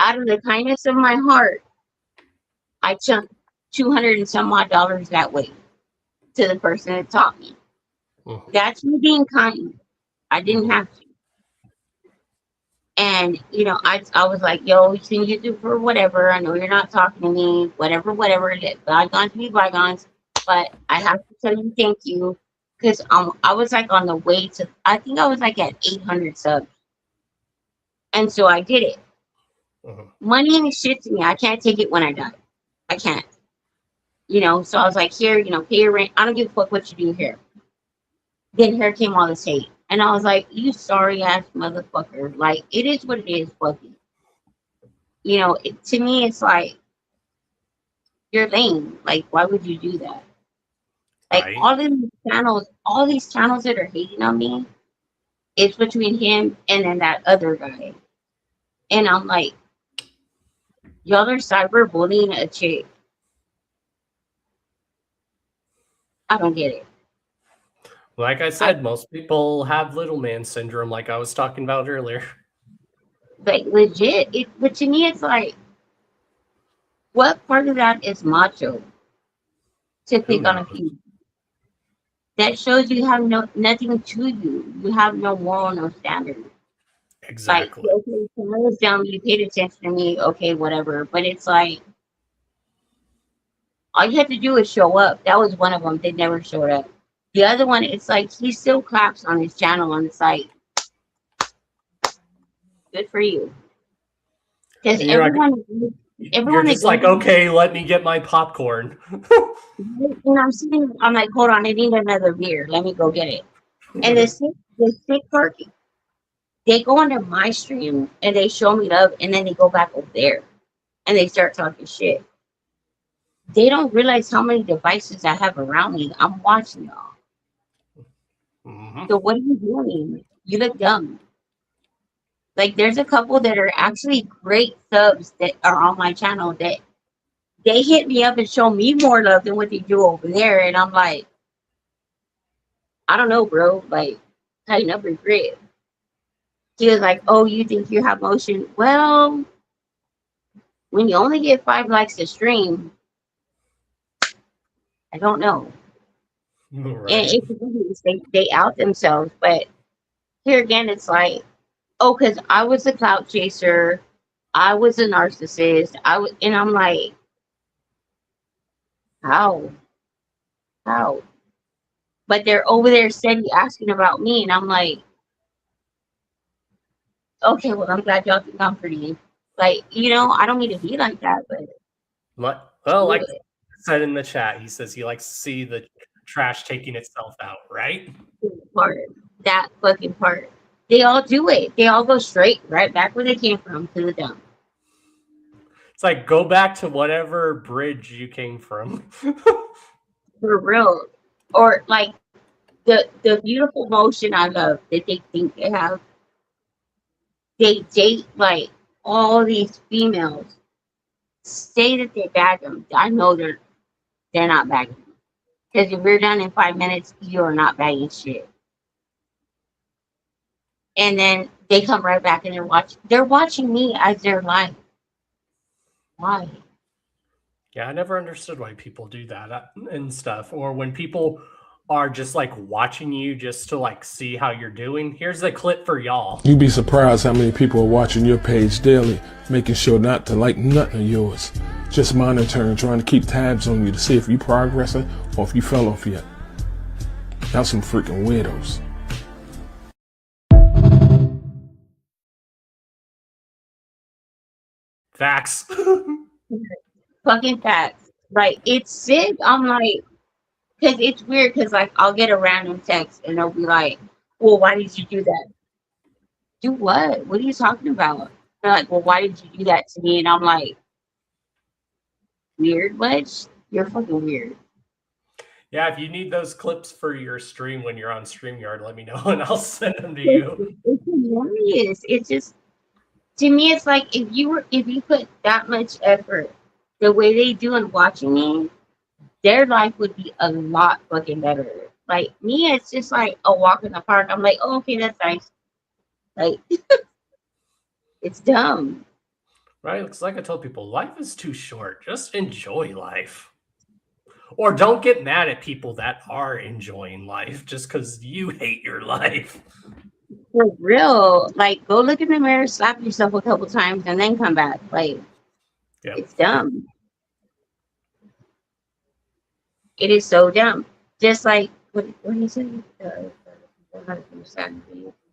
out of the kindness of my heart, I chunked 200 and some odd dollars that way to the person that taught me. Mhm. That's me being kind. I didn't have to. And I was like, yo, you can use it for whatever. I know you're not talking to me, whatever, whatever. Let bygones be bygones. But I have to tell you thank you. Because I was like on the way to, I think I was like at 800 subs. And so I did it. Mhm. Money ain't shit to me. I can't take it when I die. I can't. So I was like, here, pay your rent. I don't give a fuck what you do here. Then here came all this hate. And I was like, you sorry ass motherfucker. Like, it is what it is, fucking. To me, it's like, you're lame. Like, why would you do that? Like, Right. all these channels that are hating on me, it's between him and then that other guy. And I'm like, y'all are cyberbullying a chick. I don't get it. Like I said, most people have little man syndrome, like I was talking about earlier. Like, legit. But to me, it's like, what part of that is macho to Who pick on a knows? female? That shows you have nothing to you. You have no moral, no standard. Like, Exactly. okay, so I was down, you paid attention to me, okay, whatever. But it's like, all you have to do is show up. That was one of them. They never showed up. The other one, it's like he still claps on his channel and it's like, good for you. Because And you're everyone just that like, goes, okay, let me get my popcorn. and I'm like, hold on, I need another beer. Let me go get it. And the sick part, they go onto my stream and they show me love and then they go back over there and they start talking shit. They don't realize how many devices I have around me. I'm watching y'all. Mhm. So what are you doing? You look dumb. Like, there's a couple that are actually great subs that are on my channel that they hit me up and show me more love than what they do over there. And I'm like, I don't know, bro. Like, tighten up your grip. He was like, oh, you think you have motion? Well, when you only get 5 likes a stream, I don't know. And Right. they out themselves. But here again, it's like, oh, because I was a clout chaser. I was a narcissist. And I'm like, how? How? But they're over there steady asking about me. And I'm like, okay, well, I'm glad y'all think I'm pretty. Like, I don't mean to be like that, but Well, like shit, I said in the chat, he says he likes to see the trash taking itself out, right? that fucking part. They all do it. They all go straight right back where they came from to the dump. It's like, go back to whatever bridge you came from. For real. Or like the beautiful motion I love that they think they have. They date like all these females. Say that they bag them. I know they're not bagging them. Because if you're done in 5 minutes, you are not bagging shit. And then they come right back and they're watching me as their life. Why? Yeah, I never understood why people do that and stuff. Or when people are just like watching you just to like see how you're doing. Here's a clip for y'all. You'd be surprised how many people are watching your page daily, making sure not to like nothing of yours. Just monitoring, trying to keep tabs on you to see if you progressing or if you fell off yet. Y'all some freaking weirdos. Facts. Fucking facts. Like, it's sick. I'm like, because it's weird because, like, I'll get a random text and they'll be like, well, why did you do that? Do what? What are you talking about? They're like, well, why did you do that to me? And I'm like, weird? What? You're fucking weird. Yeah, if you need those clips for your stream when you're on StreamYard, let me know and I'll send them to you. It's hilarious. It's just, to me, it's like if you put that much effort the way they do in watching me, their life would be a lot fucking better. Like me, it's just like a walk in the park. I'm like, oh, okay, that's nice. Like, it's dumb. Right? It's like I tell people, life is too short. Just enjoy life. Or don't get mad at people that are enjoying life just because you hate your life. For real. Like, go look in the mirror, slap yourself a couple times, and then come back. Like, Yeah. it's dumb. It is so dumb. Just like, what do you say?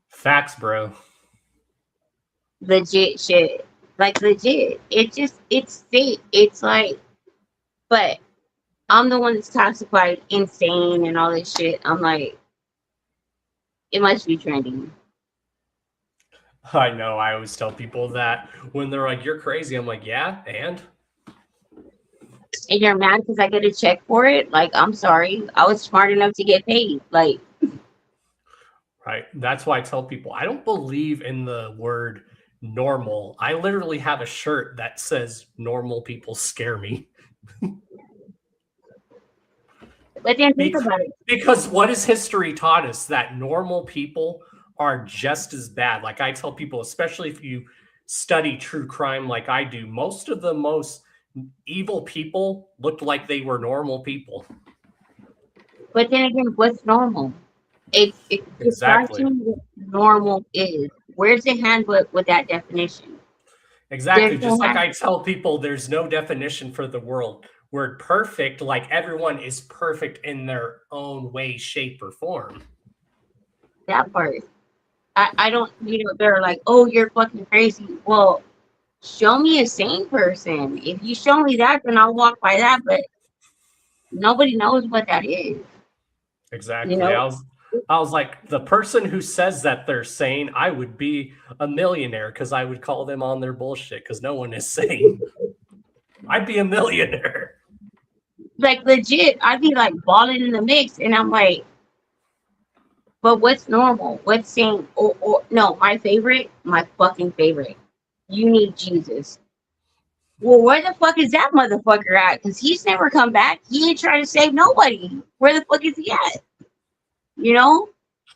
Facts, bro. Legit shit. Like, legit. It's fake. It's like, but I'm the one that's classified insane and all this shit. I'm like, it must be trending. I know. I always tell people that when they're like, you're crazy. I'm like, yeah, and? And you're mad because I get a check for it? Like, I'm sorry. I was smart enough to get paid. Like, Right. That's why I tell people I don't believe in the word normal. I literally have a shirt that says normal people scare me. but then think about it. Because what has history taught us? That normal people are just as bad. Like I tell people, especially if you study true crime like I do, most of the most evil people looked like they were normal people. But then again, what's normal? It's Exactly. what normal is. Where's the handbook with that definition? Exactly. There's Just no like I tell people, there's no definition for the world. Word perfect, like everyone is perfect in their own way, shape, or form. that part. I don't, they're like, oh, you're fucking crazy. Well, show me a sane person. If you show me that, then I'll walk by that. But nobody knows what that is. Exactly. know, I was like, the person who says that they're sane, I would be a millionaire because I would call them on their bullshit because no one is sane. I'd be a millionaire. like legit, I'd be like balling in the mix, and I'm like, but what's normal? What's sane? Or no, my fucking favorite. You need Jesus. Well, where the fuck is that motherfucker at? Because he's never come back. He ain't trying to save nobody. Where the fuck is he at?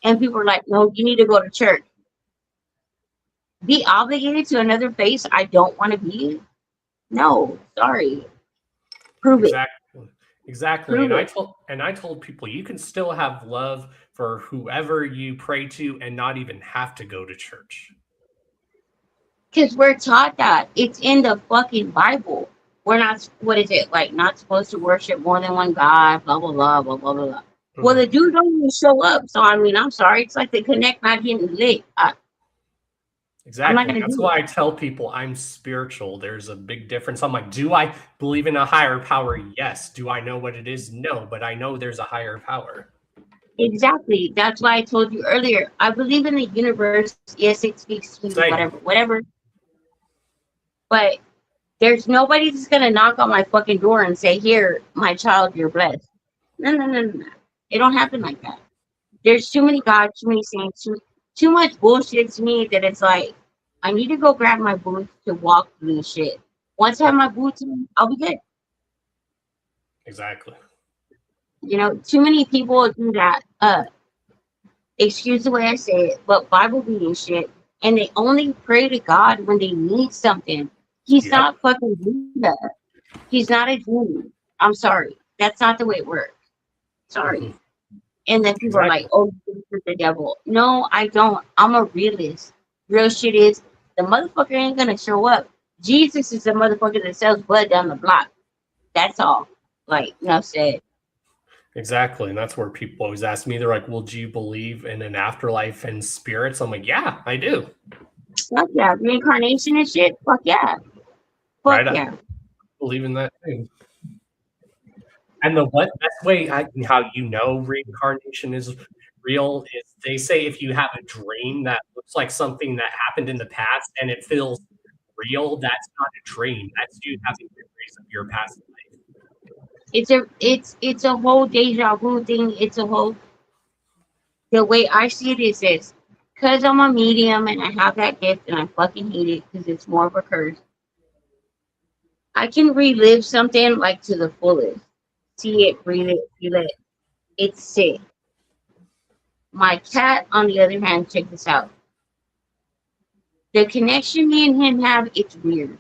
And people are like, no, you need to go to church. Be obligated to another face I don't want to be in? No, sorry. Prove it. Exactly. Prove And I told people you can still have love for whoever you pray to and not even have to go to church. Because we're taught that. It's in the fucking Bible. We're not, what is it? Like, not supposed to worship more than one God, blah, blah, blah, blah, blah, blah. Well, the dude don't even show up. So, I mean, I'm sorry. It's like the connect not getting lit. Exactly. That's why I tell people I'm spiritual. There's a big difference. I'm like, do I believe in a higher power? Yes. Do I know what it is? No. But I know there's a higher power. Exactly. That's why I told you earlier. I believe in the universe. Yes, it speaks to me, whatever. But there's nobody that's going to knock on my fucking door and say, here, my child, you're blessed. No. It don't happen like that. There's too many gods, too many saints, too much bullshit to me that it's like, I need to go grab my boots to walk through the shit. Once I have my boots on, I'll be good. Exactly. Too many people do that. Excuse the way I say it, but Bible reading shit, and they only pray to God when they need something. He's not fucking doing that. He's not a genie. I'm sorry. That's not the way it works. Sorry. Mm-hmm. And then people are like, oh, this is the devil. No, I don't. I'm a realist. Real shit is, the motherfucker ain't gonna show up. Jesus is the motherfucker that sells blood down the block. That's all. Like, enough said. Exactly. And that's where people always ask me, they're like, well, do you believe in an afterlife and spirits? I'm like, yeah, I do. Fuck yeah. Reincarnation and shit? Fuck yeah. Fuck yeah. I believe in that too. And the best way how you know reincarnation is real is they say if you have a dream that looks like something that happened in the past and it feels real, that's not a dream. That's you having memories of your past life. It's a whole deja vu thing. It's a whole, the way I see it is this, because I'm a medium and I have that gift and I fucking hate it because it's more of a curse. I can relive something like to the fullest. See it, breathe it, feel it. It's sick. My cat, on the other hand, check this out. The connection me and him have, it's weird.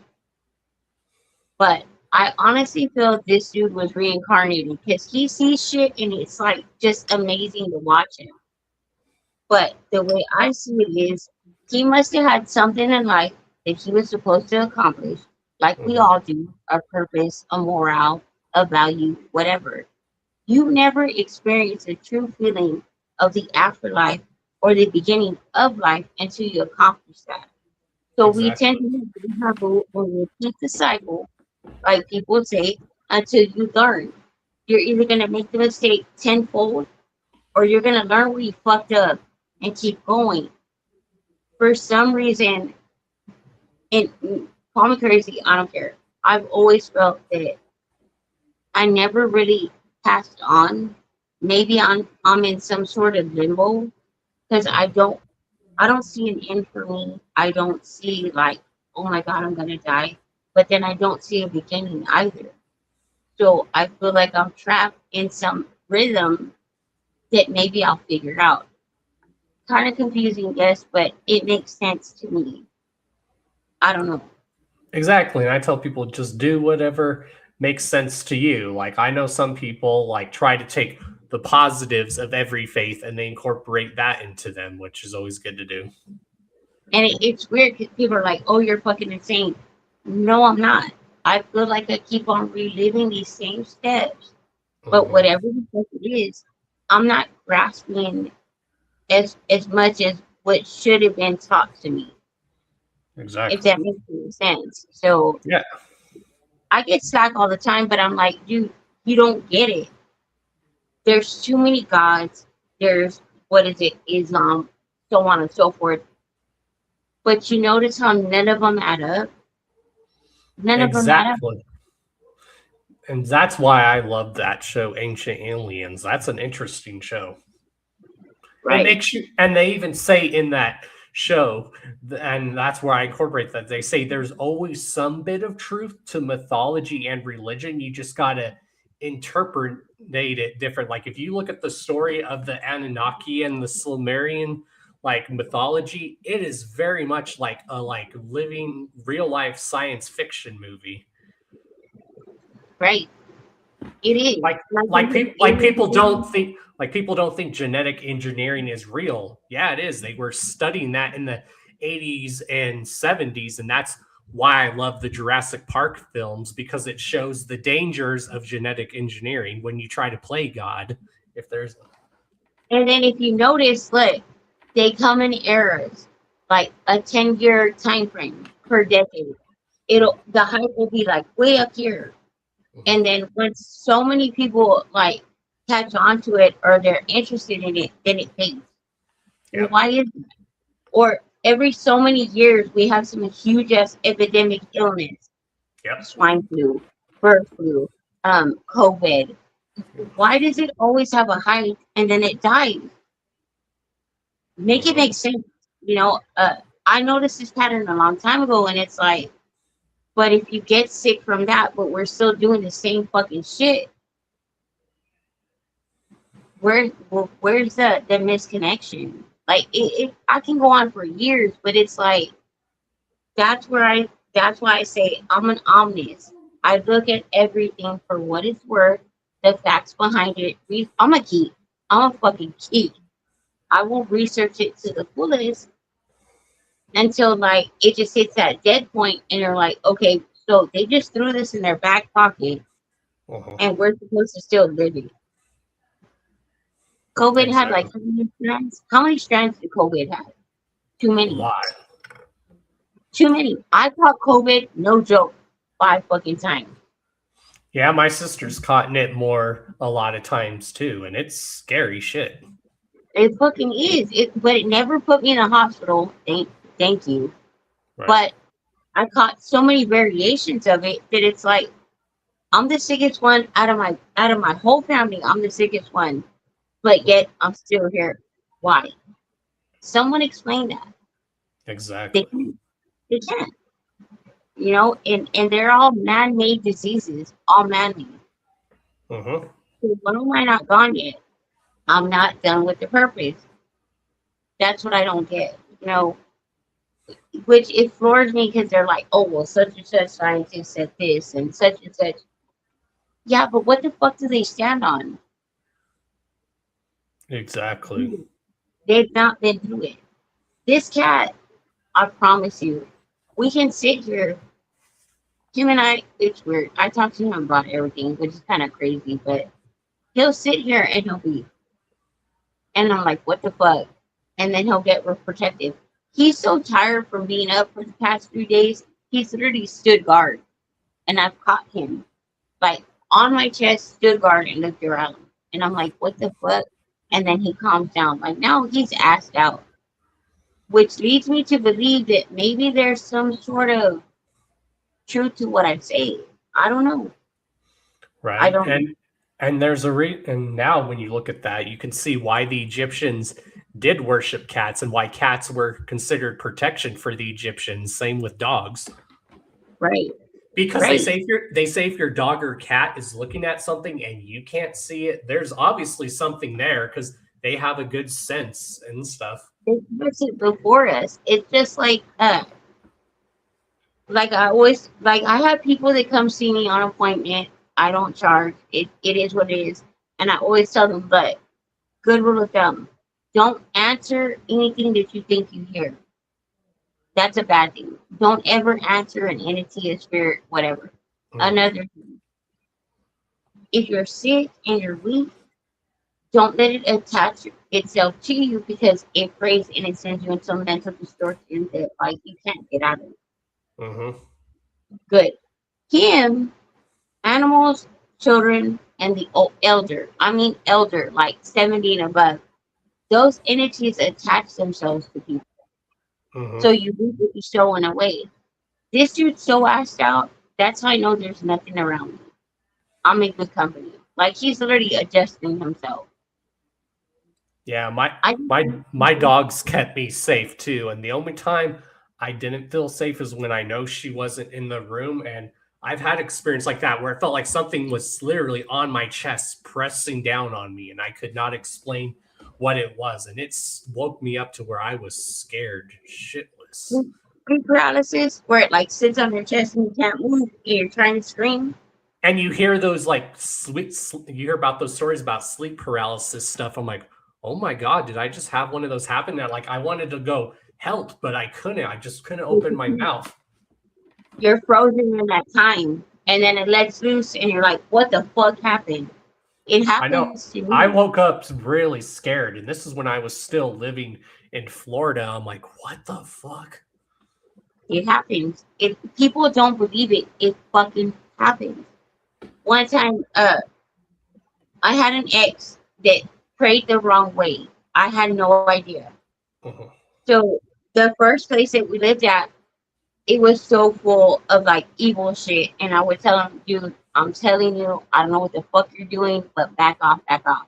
But I honestly feel this dude was reincarnated because he sees shit and it's like just amazing to watch him. But the way I see it is, he must have had something in life that he was supposed to accomplish, like we Mhm. all do, a purpose, a morale, a value, whatever. You never experience a true feeling of the afterlife or the beginning of life until you accomplish that. So we tend Exactly. to have a repeat the cycle, like people say, until you learn. You're either going to make the mistake tenfold or you're going to learn where you fucked up and keep going. For some reason, and call me crazy, I don't care. I've always felt that I never really passed on. Maybe I'm in some sort of limbo because I don't see an end for me. I don't see like, oh my god, I'm gonna die. But then I don't see a beginning either. So I feel like I'm trapped in some rhythm that maybe I'll figure out. Kind of confusing, yes, but it makes sense to me. I don't know. Exactly. And I tell people just do whatever makes sense to you. Like I know some people like try to take the positives of every faith and they incorporate that into them, which is always good to do. And it's weird because people are like, oh, you're fucking insane. No, I'm not. I feel like I keep on reliving these same steps. But Mhm. whatever the fuck it is, I'm not grasping as much as what should have been taught to me, if Exactly. that makes any sense. So Yeah. I get slack all the time, but I'm like, dude, you don't get it. There's too many gods. There's what is it, Islam, so on and so forth. But you notice how none of them add up. None of them add up, Exactly. And that's why I love that show, Ancient Aliens. That's an interesting show. It right? makes you, and they even say in that show, and that's where I incorporate that. They say there's always some bit of truth to mythology and religion. You just got to interpret it different. Like if you look at the story of the Anunnaki and the Sumerian like mythology, it is very much like a like living real life science fiction movie. Right. It is. like Like like in people the like alien people don't movie, think like people don't think genetic engineering is real. Yeah, it is. They were studying that in the 80s and 70s, and that's why I love the Jurassic Park films, because it shows the dangers of genetic engineering when you try to play God. If there's and then if you notice, look, they come in eras, like a 10-year time frame per decade. The hype will be like way up here. And then when so many people like catch on to it or they're interested in it, then it fades. Yep. Why is it? Or every so many years we have some huge ass epidemic illness, Yep. swine flu, bird flu, COVID. Why does it always have a hype and then it dies? Make it Mhm. make sense. You know, I noticed this pattern a long time ago, and it's like, but if you get sick from that, but we're still doing the same fucking shit, where's the misconnection? Like I can go on for years, but it's like that's where I that's why I say I'm an omnist. I look at everything for what it's worth, the facts behind it. I'm a geek. I'm a fucking geek. I will research it to the fullest until like it just hits that dead point and they're like, okay, so they just threw this in their back pocket Mhm. and we're supposed to still live it. COVID had like Exactly. how many strands? How many strands did COVID have? Too A many. lot. Too many. I caught COVID, no joke, 5 fucking times. Yeah, my sister's caught in it more a lot of times too, and it's scary shit. It fucking is. But it never put me in a hospital. Thank you. Right. But I caught so many variations of it that it's like I'm the sickest one out of my whole family. I'm the sickest one, but yet I'm still here. Why? Someone explain that. They Exactly. can't. They can't. You know, and they're all man-made diseases, all man-made. Mhm. So why am I not gone yet? I'm not done with the purpose. That's what I don't get. You know, which it floors me because they're like, oh, well, such and such scientist said this and such and such. Yeah, but what the fuck do they stand on? Exactly. They've not been through it. This cat, I promise you, we can sit here. Him and I, it's weird. I talk to him about everything, which is kind of crazy, but he'll sit here and he'll be, and I'm like, what the fuck? And then he'll get real protective. He's so tired from being up for the past 3 days, he's literally stood guard. And I've caught him, like, on my chest, stood guard and looked around. And I'm like, what the fuck? And then he calms down. Like, now he's assed out, which leads me to believe that maybe there's some sort of truth to what I say. I don't know. Right. I don't. And there's and now when you look at that, you can see why the Egyptians did worship cats and why cats were considered protection for the Egyptians. Same with dogs. Right. Because Right. they say if your dog or cat is looking at something and you can't see it, there's obviously something there because they have a good sense and stuff. It puts it before us. It's just like I always, like, I have people that come see me on appointment. I don't charge. It is what it is. And I always tell them, but good rule of thumb, don't answer anything that you think you hear. That's a bad thing. Don't ever answer an entity, a spirit, whatever. Another thing, if you're sick and you're weak, don't let it attach itself to you because it preys and it sends you into mental distortion that, like, you can't get out of it. Mm-hmm. Good. Him, animals, children, and the elder. I mean elder, like 70 and above. Those entities attach themselves to people. Mm-hmm. So you reap what you sow in a way. This dude's so assed out, that's how I know there's nothing around me. I'm in good company. Like, he's literally adjusting himself. Yeah, my dogs kept me safe too. And the only time I didn't feel safe is when I know she wasn't in the room. And I've had experience like that where it felt like something was literally on my chest, pressing down on me, and I could not explain what it was. And it woke me up to where I was scared shitless. Sleep paralysis, where it like sits on your chest and you can't move and you're trying to scream. And you hear those like you hear about those stories about sleep paralysis stuff. I'm like, oh my God, did I just have one of those happen? That like I wanted to go help, but I couldn't. I just couldn't open my mouth. You're frozen in that time, and then it lets loose, and you're like, what the fuck happened? It happens to me. I woke up really scared, and this is when I was still living in Florida. I'm like, what the fuck? It happens. If people don't believe it, it fucking happens. One time, I had an ex that prayed the wrong way. I had no idea. Uh-huh. So the first place that we lived at, it was so full of like evil shit. And I would tell him, dude, I'm telling you, I don't know what the fuck you're doing, but back off, back off.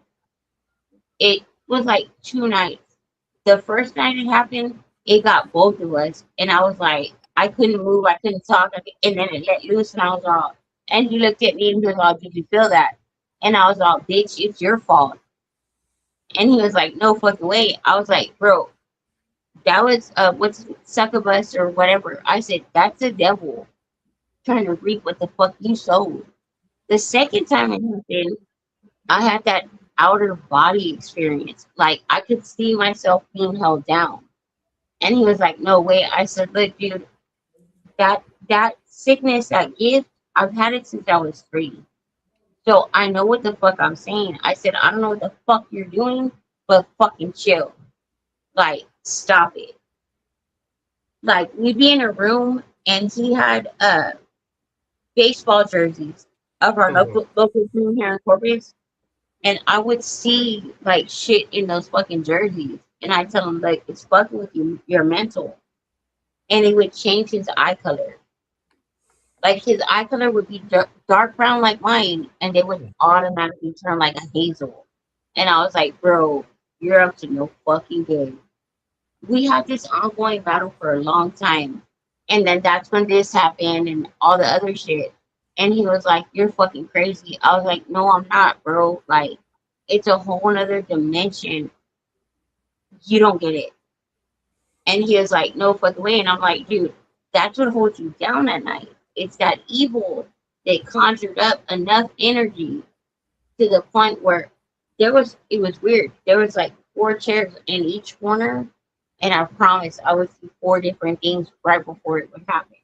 It was like 2 nights. The first night it happened, it got both of us. And I was like, I couldn't move, I couldn't talk. And then it let loose, and I was all, and he looked at me and he was all, did you feel that? And I was all, bitch, it's your fault. And he was like, no fucking way. I was like, bro, that was what's succubus or whatever. I said, that's the devil trying to reap what the fuck you sowed. The second time it happened, I had that outer body experience. Like, I could see myself being held down. And he was like, no way. I said, look, dude, that sickness, that gift, I've had it since I was 3. So I know what the fuck I'm saying. I said, I don't know what the fuck you're doing, but fucking chill. Like, stop it. Like, we'd be in a room and he had baseball jerseys of our local team here in Corpus. And I would see like shit in those fucking jerseys. And I tell him, like, it's fucking with you, your mental. And he would change his eye color. Like, his eye color would be dark brown like mine, and they would automatically turn like a hazel. And I was like, bro, you're up to no fucking good. We had this ongoing battle for a long time. And then that's when this happened and all the other shit. And he was like, you're fucking crazy. I was like, no, I'm not, bro. Like, it's a whole other dimension. You don't get it. And he was like, no fucking way. And I'm like, dude, that's what holds you down at night. It's that evil that conjured up enough energy to the point where it was weird. There was like 4 chairs in each corner. And I promise I would see 4 different things right before it would happen.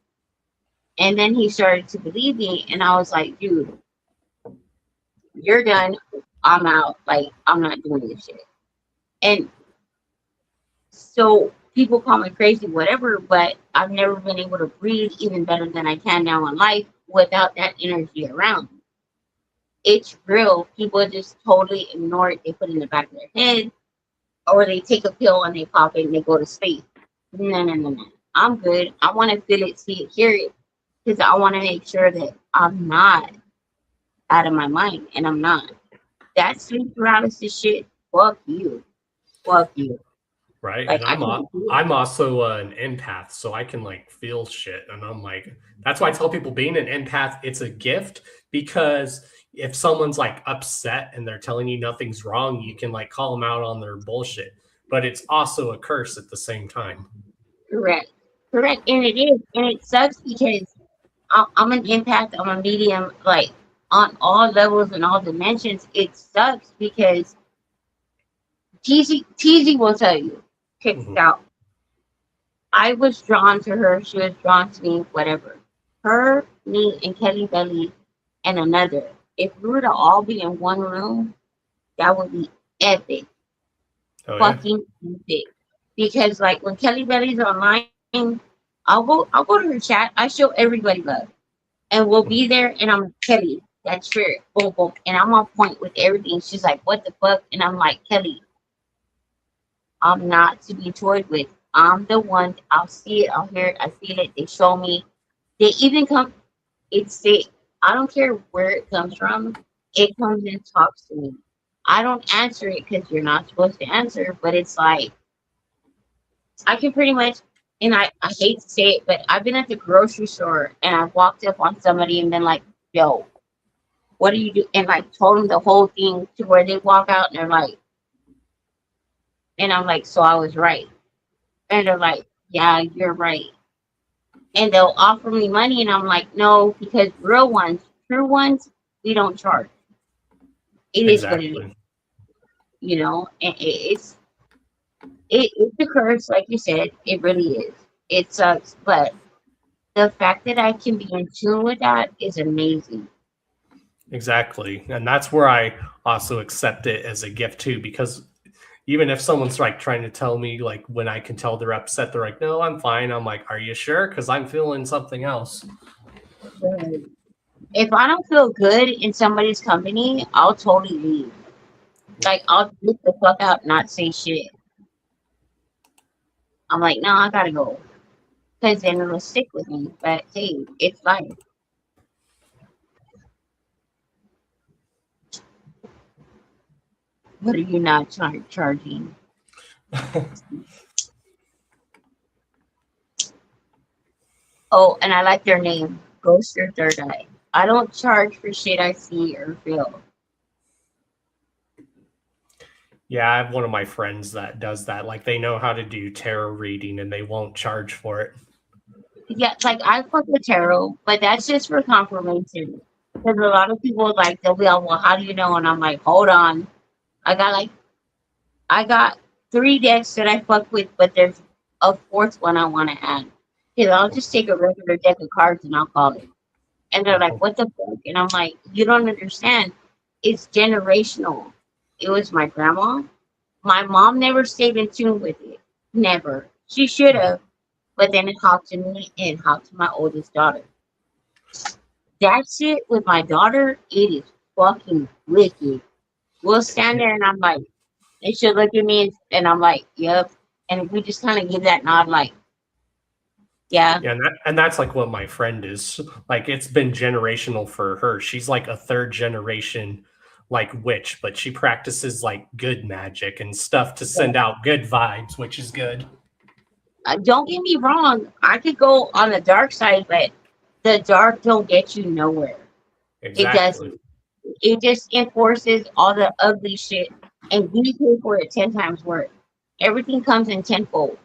And then he started to believe me. And I was like, dude, you're done. I'm out. Like, I'm not doing this shit. And so people call me crazy, whatever, but I've never been able to breathe even better than I can now in life without that energy around. It's real. People just totally ignore it. They put it in the back of their head, or they take a pill and they pop it and they go to sleep. No. I'm good. I want to feel it, see it, hear it, because I want to make sure that I'm not out of my mind, and I'm not. That sleep paralysis shit, fuck you. Fuck you. Right. Like, And I'm also an empath, so I can like feel shit. And I'm like, that's why I tell people being an empath, it's a gift, because if someone's like upset and they're telling you nothing's wrong, you can like call them out on their bullshit. But it's also a curse at the same time. Correct. And it is. And it sucks because I'm an empath, I'm a medium, like on all levels and all dimensions. It sucks because TZ will tell you, check this out. I was drawn to her, she was drawn to me, whatever. Her, me, and Kelly Belly, and another. If we were to all be in one room, that would be epic. Oh, yeah. Fucking epic. Because like when Kelly Belly's online, I'll go to her chat. I show everybody love, and we'll be there. And I'm Kelly, that's spirit, boom, boom, and I'm on point with everything. She's like, "What the fuck?" And I'm like, Kelly, I'm not to be toyed with. I'm the one. I'll see it. I'll hear it. I feel it. They show me. They even come. It's it. I don't care where it comes from. It comes and talks to me. I don't answer it because you're not supposed to answer. But it's like I can pretty much. And I hate to say it, but I've been at the grocery store and I've walked up on somebody and been like, yo, what do you do? And like told them the whole thing to where they walk out and they're like, and I'm like, so I was right. And they're like, yeah, you're right. And they'll offer me money and I'm like, no, because real ones, true ones, we don't charge. It is what it is. You know, and it's a curse, like you said. It really is. It sucks, but the fact that I can be in tune with that is amazing. Exactly. And that's where I also accept it as a gift too, because even if someone's like trying to tell me, like when I can tell they're upset, they're like, no, I'm fine. I'm like, are you sure? Because I'm feeling something else. If I don't feel good in somebody's company, I'll totally leave. Like, I'll get the fuck out and not say shit. I'm like, no, I gotta go. Because then it'll stick with me. But hey, it's life. What are you not charging? Oh, and I like their name, Ghost or Third Eye. I don't charge for shit I see or feel. Yeah, I have one of my friends that does that. Like they know how to do tarot reading and they won't charge for it. Yeah, like I fuck with tarot, but that's just for confirmation. Because a lot of people like they'll be like, well, how do you know? And I'm like, hold on. I got 3 decks that I fuck with, but there's a 4th one I want to add. Because I'll just take a regular deck of cards and I'll call it. And they're like, what the fuck? And I'm like, you don't understand. It's generational. It was my grandma. My mom never stayed in tune with it. Never. She should have. But then it hopped to me and it hopped to my oldest daughter. That shit with my daughter, it is fucking wicked. We'll stand there and I'm like, and she'll look at me and I'm like, yep. And we just kind of give that nod like, yeah. Yeah, and that's like what my friend is. Like it's been generational for her. She's like a 3rd generation like witch, but she practices like good magic and stuff to send out good vibes, which is good. Don't get me wrong. I could go on the dark side, but the dark don't get you nowhere. Exactly. It doesn't. It just enforces all the ugly shit and you pay for it 10 times worse. Everything comes in tenfold.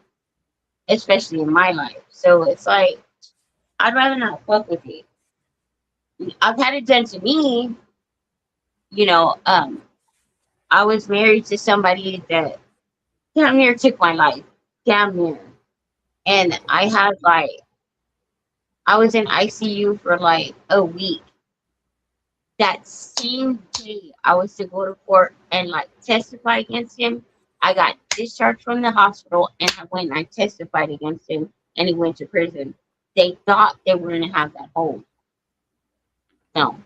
especially in my life. So it's like I'd rather not fuck with it. I've had it done to me, you know. I was married to somebody that damn near took my life, damn near, and I was in ICU for like a week. That same day I was to go to court and like testify against him, I got discharged from the hospital and I went and I testified against him and he went to prison. They thought they were gonna have that hold. No.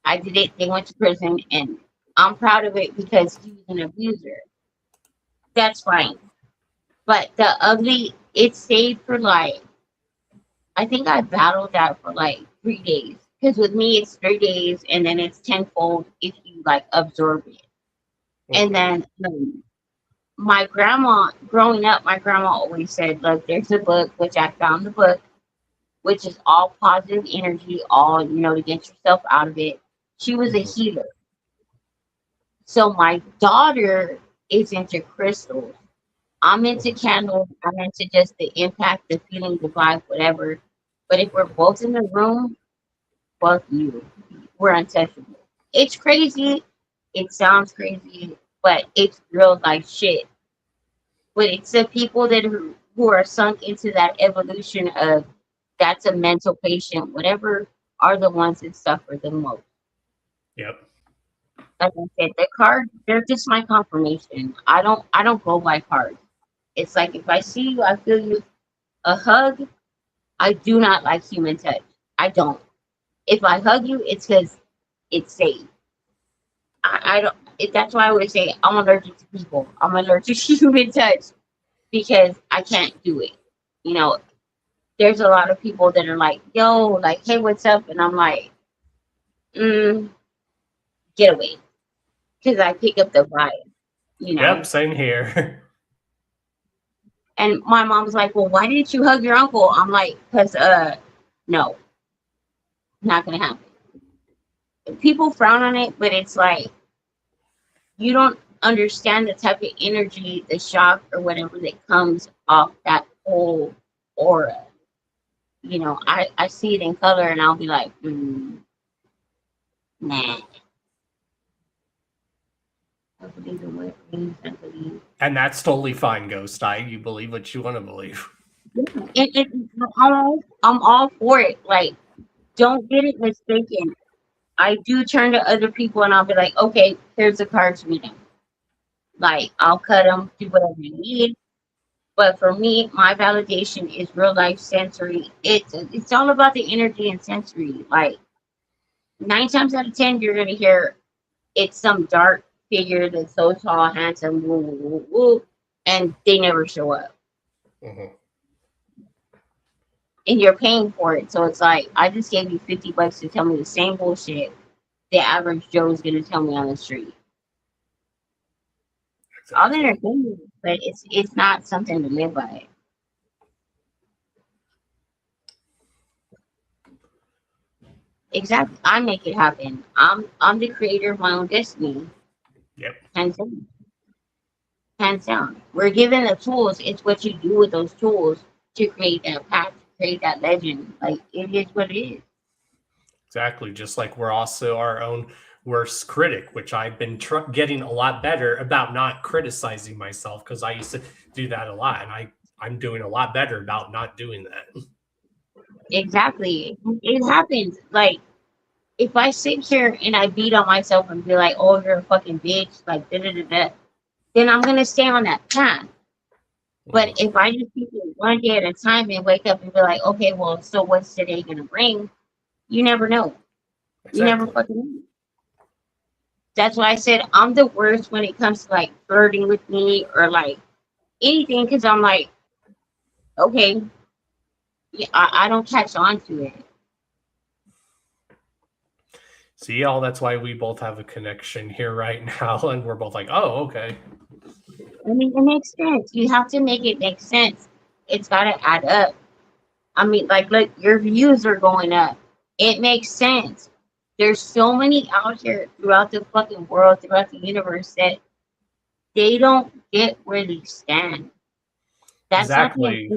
I did it, they went to prison and I'm proud of it because he was an abuser. That's fine. But the ugly it stayed for like I think I battled that for like 3 days. Because with me, it's 3 days, and then it's tenfold if you like absorb it. And then my grandma, growing up, my grandma always said, "Look, there's a book," which I found the book, which is all positive energy, all to get yourself out of it. She was a healer, so my daughter is into crystals. I'm into candles. I'm into just the impact, the feeling, the vibe, whatever. But if we're both in the room, fuck you. We're untouchable. It's crazy. It sounds crazy, but it's real life shit. But it's the people that who are sunk into that evolution of that's a mental patient, whatever, are the ones that suffer the most. Yep. Like I said, the cards, they're just my confirmation. I don't go by cards. It's like if I see you, I feel you. A hug, I do not like human touch. I don't. If I hug you, it's because it's safe. I don't. That's why I always say I'm allergic to people. I'm allergic to human touch because I can't do it. You know, there's a lot of people that are like, "Yo, like, hey, what's up?" And I'm like, "Get away," because I pick up the vibe. Yep, same here. And my mom's like, "Well, why didn't you hug your uncle?" I'm like, "Cause no, not gonna happen." People frown on it, but it's like you don't understand the type of energy, the shock or whatever that comes off that whole aura. I see it in color and I'll be like, nah. I believe in what means I believe. And that's totally fine, Ghost Eye. You believe what you want to believe. I'm all for it. Like, don't get it mistaken. I do turn to other people and I'll be like, okay, here's the cards reading. Like, I'll cut them, do whatever you need. But for me, my validation is real life sensory. It's all about the energy and sensory. Like 9 times out of 10, you're gonna hear it's some dark figure that's so tall, handsome, woo, woo, woo, woo, and they never show up. Mm-hmm. And you're paying for it. So it's like I just gave you $50 to tell me the same bullshit the average Joe is gonna tell me on the street. I'll entertain you, but it's not something to live by. Exactly. I make it happen. I'm the creator of my own destiny. Yep. Hands down. Hands down. We're given the tools. It's what you do with those tools to create that path, to create that legend. Like it is what it is. Exactly. Just like we're also our own worst critic, which I've been getting a lot better about not criticizing myself because I used to do that a lot, and I'm doing a lot better about not doing that. Exactly. It happens. Like if I sit here and I beat on myself and be like, "Oh, you're a fucking bitch," like da da da da, then I'm gonna stay on that path. But if I just keep it one day at a time and wake up and be like, "Okay, well, so what's today gonna bring?" You never know. Exactly. You never fucking know. That's why I said I'm the worst when it comes to like flirting with me or like anything because I'm like, okay, yeah, I don't catch on to it. See, that's why we both have a connection here right now, and we're both like, oh, okay. I mean, it makes sense. You have to make it make sense. It's got to add up. I mean, like, look, your views are going up. It makes sense. There's so many out here throughout the fucking world, throughout the universe that they don't get where they stand. That's not Exactly.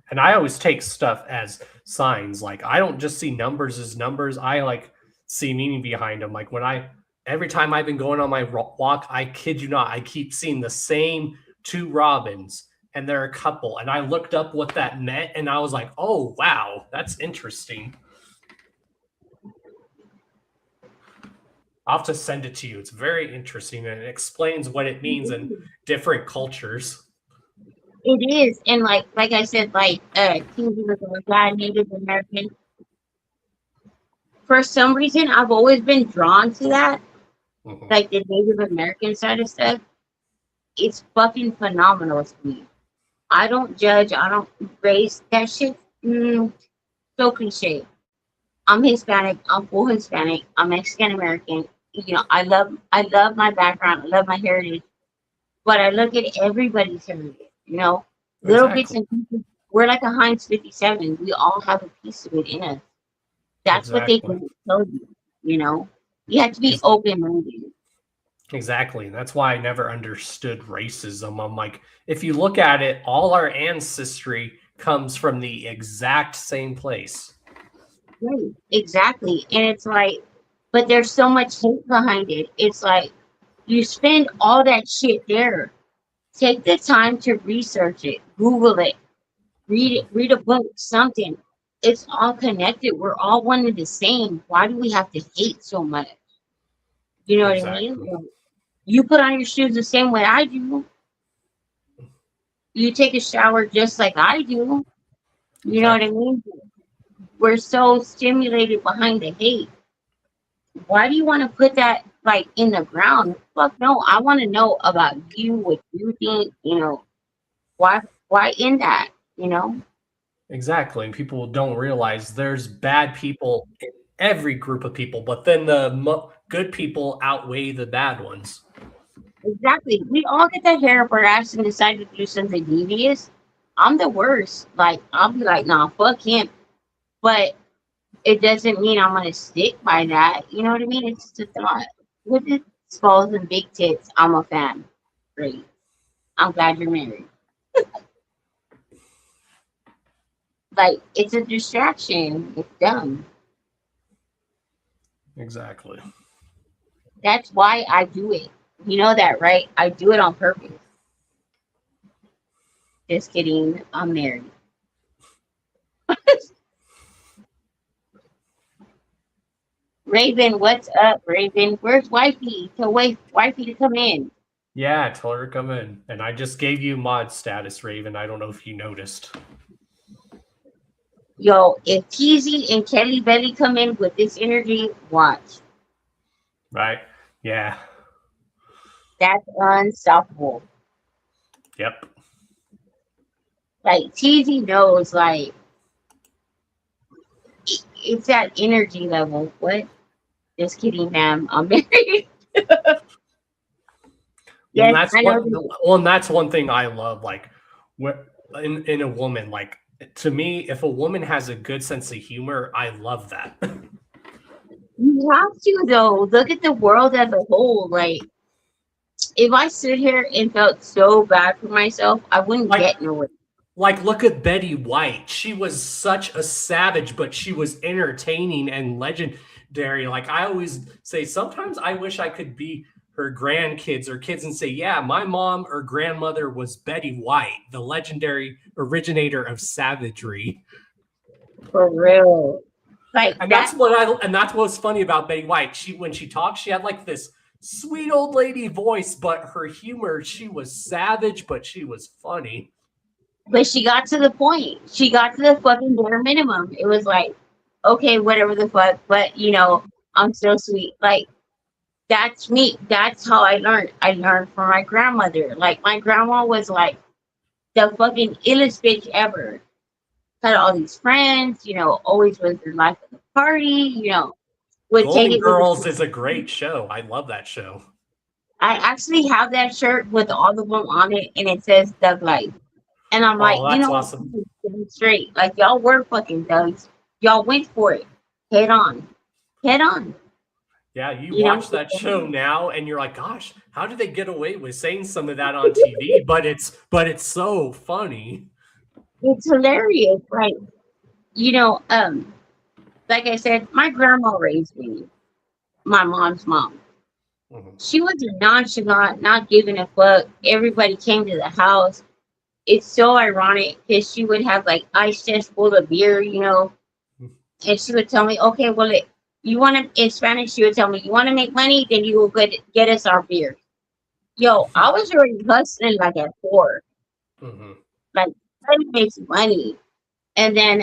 And I always take stuff as signs. Like I don't just see numbers as numbers. I like see meaning behind them. Like every time I've been going on my walk, I kid you not, I keep seeing the same two robins, and they're a couple. And I looked up what that meant, and I was like, oh wow, that's interesting. I'll have to send it to you. It's very interesting, and it explains what it means in different cultures. It is, and like I said, like TV was a guy Native American. For some reason, I've always been drawn to that, Mhm. like the Native American side of stuff. It's fucking phenomenal to me. I don't judge. I don't race that shit. So cliche. I'm Hispanic. I'm full Hispanic. I'm Mexican American. You know, I love my background. I love my heritage. But I look at everybody's heritage. You know, little bits Exactly. and pieces. We're like a Heinz 57. We all have a piece of it in us. That's what they Exactly. don't tell you. You know, you have to be open minded. Exactly. And that's why I never understood racism. I'm like, if you look at it, all our ancestry comes from the exact same place. Right. Exactly. And it's like, but there's so much hate behind it. It's like you spend all that shit there. Take the time to research it, Google it, read a book, something. It's all connected. We're all one and the same. Why do we have to hate so much? You know what I mean? Exactly. Like, you put on your shoes the same way I do. You take a shower just like I do. You know what I mean? We're so stimulated behind the hate. Why do you want to put that like in the ground? Fuck no. I want to know about you, what you think, you know. Why in that, you know? Exactly. And people don't realize there's bad people in every group of people, but then the good people outweigh the bad ones. Exactly. We all get that hair up our ass and decide to do something devious. I'm the worst. Like, I'll be like, nah, fuck him. But it doesn't mean I'm gonna stick by that. You know what I mean? It's just a thought. With the skulls and big tits, I'm a fan. Great. I'm glad you're married. Like, it's a distraction. It's dumb. Exactly. That's why I do it. You know that, right? I do it on purpose. Just kidding. I'm married. Raven, what's up, Raven? Where's wifey? To wait, wifey to come in. Yeah, tell her to come in. And I just gave you mod status, Raven. I don't know if you noticed. Yo, if TZ and Kelly Belly come in with this energy, watch. Right? Yeah. That's unstoppable. Yep. Like TZ knows, like it's that energy level. What? Just kidding, ma'am. I'm married. Well, Yes, I know. and that's one thing I love. Like, in a woman, like to me, if a woman has a good sense of humor, I love that. You have to though. Look at the world as a whole. Like, if I stood here and felt so bad for myself, I wouldn't Like- get nowhere. Like, look at Betty White. She was such a savage, but she was entertaining and legendary. Like I always say, sometimes I wish I could be her grandkids or kids and say, yeah, my mom or grandmother was Betty White, the legendary originator of savagery. For real. Like And that. that's what's funny about Betty White. When she talked, she had like this sweet old lady voice, but her humor, she was savage, but she was funny. But she got to the point. She got to the fucking bare minimum. It was like, okay, whatever the fuck, but you know, I'm so sweet. Like, that's me. That's how I learned. I learned from my grandmother. Like, my grandma was like the fucking illest bitch ever. Had all these friends, you know, always was the life of the party, you know, would take Golden it. Girls is a great show. I love that show. I actually have that shirt with all of them on it, and it says Doug Life. And I'm like, you that's know, awesome. straight. Like, y'all were fucking thugs. Y'all went for it. Head on. Head on. Yeah, you You know, watch that show now and you're like, gosh, how did they get away with saying some of that on TV? But it's so funny. it's hilarious. Like, you know, like I said, my grandma raised me, my mom's mom. Mhm. She was nonchalant, not giving a fuck. Everybody came to the house. It's so ironic because she would have like ice chest full of beer, you know, and she would tell me, okay, well, you want to, in Spanish, she would tell me, you want to make money, then you will get us our beer. Yo, I was already hustling like at 4, Mhm. like trying to make some money. And then,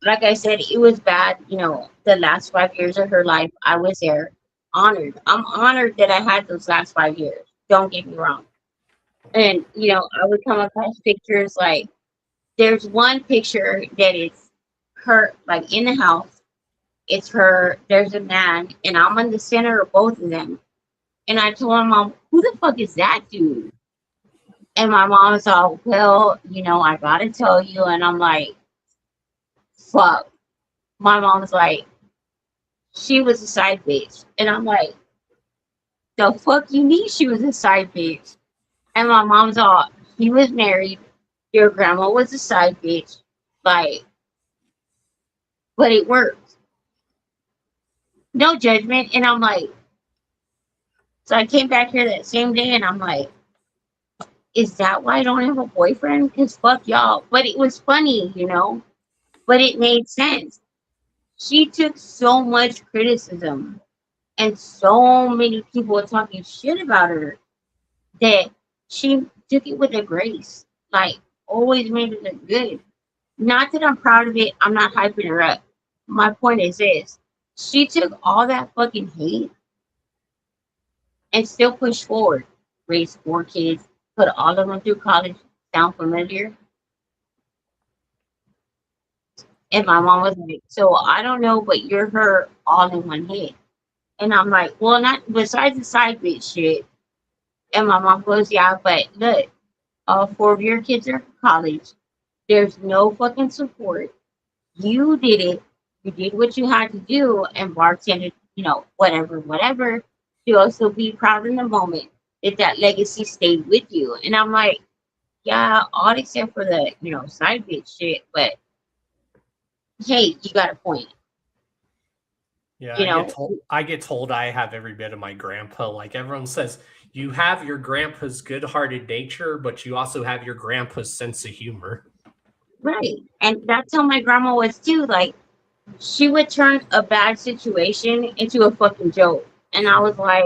like I said, it was bad, you know, the last 5 years of her life, I was there, honored. I'm honored that I had those last 5 years. Don't get me wrong. And, you know, I would come across pictures like, there's one picture that is her, like in the house. It's her, there's a man, and I'm in the center of both of them. And I told my mom, who the fuck is that dude? And my mom was all, well, you know, I gotta tell you. And I'm like, fuck. My mom was like, she was a side bitch. And I'm like, the fuck you mean she was a side bitch? And my mom's all, he was married. Your grandma was a side bitch. Like, but it worked. No judgment. And I'm like, so I came back here that same day and I'm like, is that why I don't have a boyfriend? Because fuck y'all. But it was funny, you know? But it made sense. She took so much criticism and so many people were talking shit about her that she took it with a grace. Like, always made it look good. Not that I'm proud of it. I'm not hyping her up. My point is this. She took all that fucking hate and still pushed forward. Raised 4 kids, put all of them through college. Sound familiar? And my mom was like, so I don't know, but you're her all in one hit. And I'm like, well, not besides the side bitch shit. And my mom goes, yeah, but look, all 4 of your kids are in college. There's no fucking support. You did it. You did what you had to do and bartended, you know, whatever. You also be proud in the moment that legacy stayed with you. And I'm like, yeah, all except for the, you know, side bitch shit. But hey, you got a point. Yeah, You know, I get told I have every bit of my grandpa. Like everyone says, you have your grandpa's good-hearted nature, but you also have your grandpa's sense of humor. right. And that's how my grandma was too. Like, she would turn a bad situation into a fucking joke. And I was like,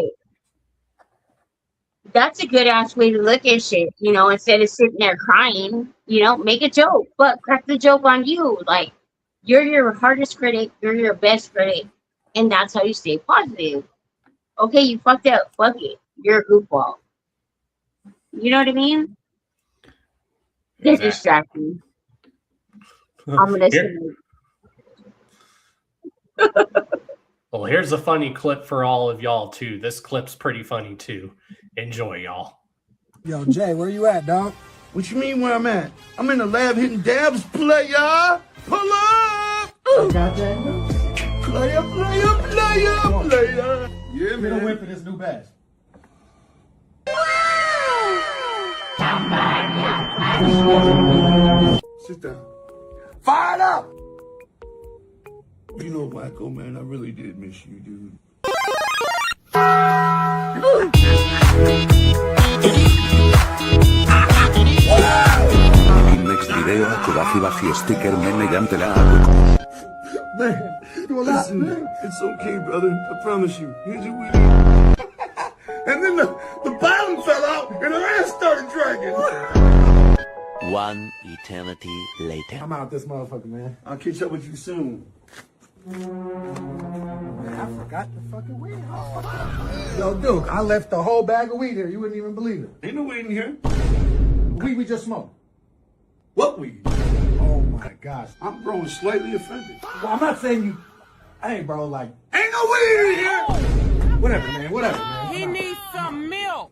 that's a good ass way to look at shit, you know, instead of sitting there crying, you know, make a joke, but crack the joke on you. Like, you're your hardest critic, you're your best critic, and that's how you stay positive. Okay, you fucked up, fuck it. You're a goofball. You know what I mean? They're Exactly. distracting. I'm gonna say, Well, here's a funny clip for all of y'all too. This clip's pretty funny too. Enjoy, y'all. Yo, Jay, where you at, dog? What you mean where I'm at? I'm in the lab hitting dabs, player! Pull up! Got that? Player! Yeah, Get a man. whip for this new bass. Sit down. Fired up! You know, Wacko, man, I really did miss you, dude. Next video Kudafi Bafi sticker meme gantela. Man, listen, it's okay, brother. I promise you. Here's your weed. And then the bottom fell out and her ass started dragging. One eternity later. I'm out this motherfucker, man. I'll catch up with you soon. Man, I forgot the fucking weed. Yo, Duke, I left the whole bag of weed here. You wouldn't even believe it. Ain't no weed in here. Weed we just smoked. What weed? Oh my gosh. I'm growing slightly offended. Well, I'm not saying you. Hey, bro, like, Ain't no weed in here! whatever, man. Whatever, man. He needs some milk.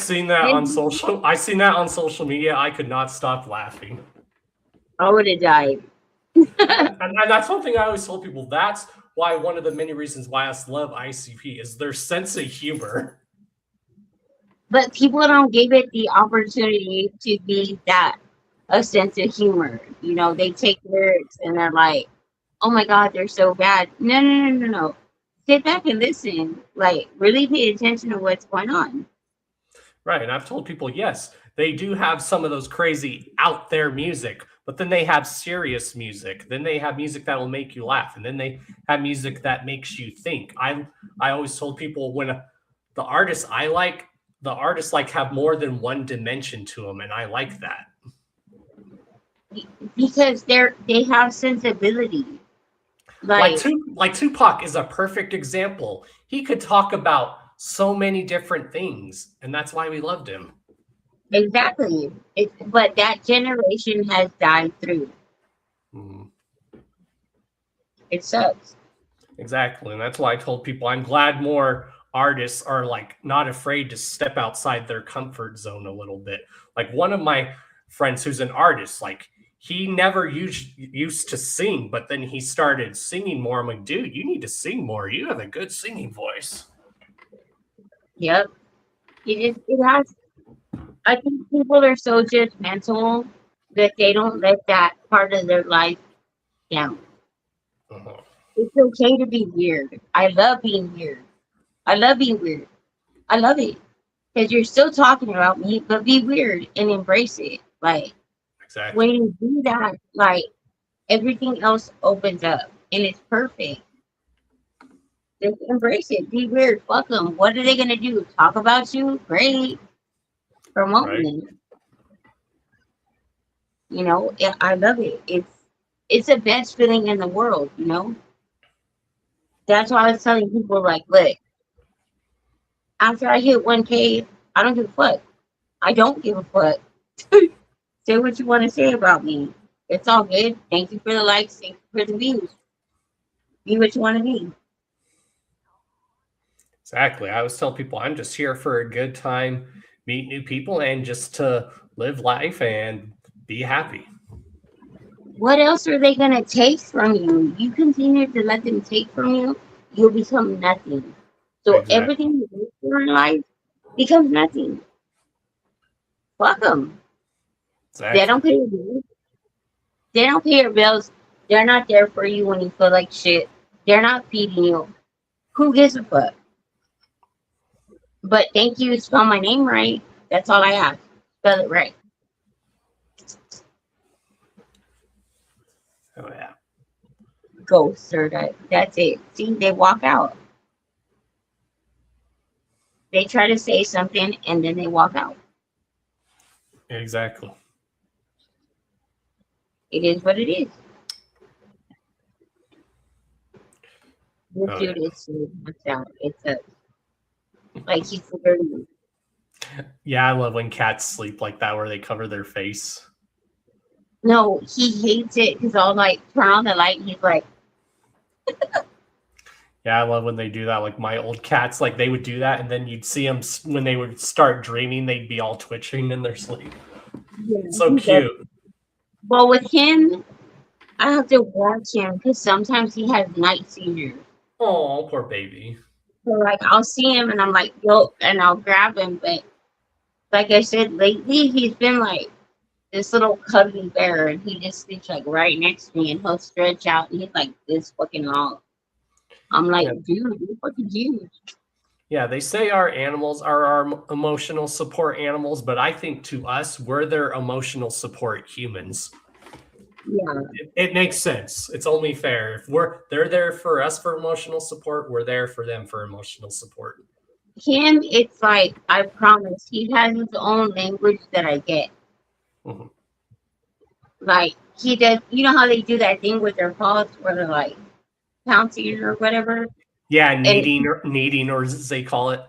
seen that on social. I seen that on social media. I could not stop laughing. I would have died. And that's one thing I always told people. That's why one of the many reasons why I love ICP is their sense of humor. But people don't give it the opportunity to be that, a sense of humor. You know, they take lyrics and they're like, oh my God, they're so bad. No. Sit back and listen. Like, really pay attention to what's going on. Right. And I've told people, yes, they do have some of those crazy out there music, but then they have serious music. Then they have music that will make you laugh. And then they have music that makes you think. I always told people when the artists have more than one dimension to them. And I like that. Because they have sensibility. Like Tupac is a perfect example. He could talk about so many different things, and that's why we loved him. Exactly. But that generation has died through. Mm-hmm. It sucks. Exactly, and that's why I told people I'm glad more artists are like not afraid to step outside their comfort zone a little bit. Like one of my friends who's an artist, like he never used to sing, but then he started singing more. I'm like, dude, you need to sing more. You have a good singing voice. Yep. It has. I think people are so judgmental that they don't let that part of their life down. Uh-huh. It's okay to be weird. I love being weird. I love it. Because you're still talking about me, but be weird and embrace it. Like, exactly. When you do that, like, everything else opens up and it's perfect. Just embrace it. Be weird. Fuck them. What are they going to do? Talk about you? Great. Promote me. You know, I love it. It's the best feeling in the world, you know? That's why I was telling people, like, look, after I hit 1K, I don't give a fuck. I don't give a fuck. Say what you want to say about me. It's all good. Thank you for the likes. Thank you for the views. Be what you want to be. Exactly. I always tell people I'm just here for a good time, meet new people, and just to live life and be happy. What else are they going to take from you? You continue to let them take from you, you'll become nothing. So everything you do in life becomes nothing. Fuck them. Exactly. They don't pay your bills. They don't pay your bills. They're not there for you when you feel like shit. They're not feeding you. Who gives a fuck? But thank you. Spell my name right. That's all I ask. Spell it right. Oh yeah. Go, sir. That's it. See, they walk out. They try to say something and then they walk out. Exactly. It is what it is. This dude is so much out. It's like he's flirting. Yeah, I love when cats sleep like that where they cover their face. No, he hates it because I'll like turn on the light and he's like, yeah, I love when they do that. Like my old cats, like they would do that, and then you'd see them when they would start dreaming, they'd be all twitching in their sleep. yeah, So cute. Well, with him, I have to watch him because sometimes he has night seizures. Oh, poor baby. So like I'll see him and I'm like, yo, and I'll grab him. But like I said, lately he's been like this little cuddly bear, and he just sleeps like right next to me, and he'll stretch out, and he's like this fucking long. I'm like, dude, you're fucking huge. Yeah, they say our animals are our emotional support animals, but I think to us, we're their emotional support humans. Yeah, it makes sense. It's only fair. If they're there for us for emotional support, we're there for them for emotional support. Him, it's like, I promise, he has his own language that I get. Mm-hmm. Like he does, you know how they do that thing with their paws where they're like pouncing or whatever. Yeah, kneading or as they call it.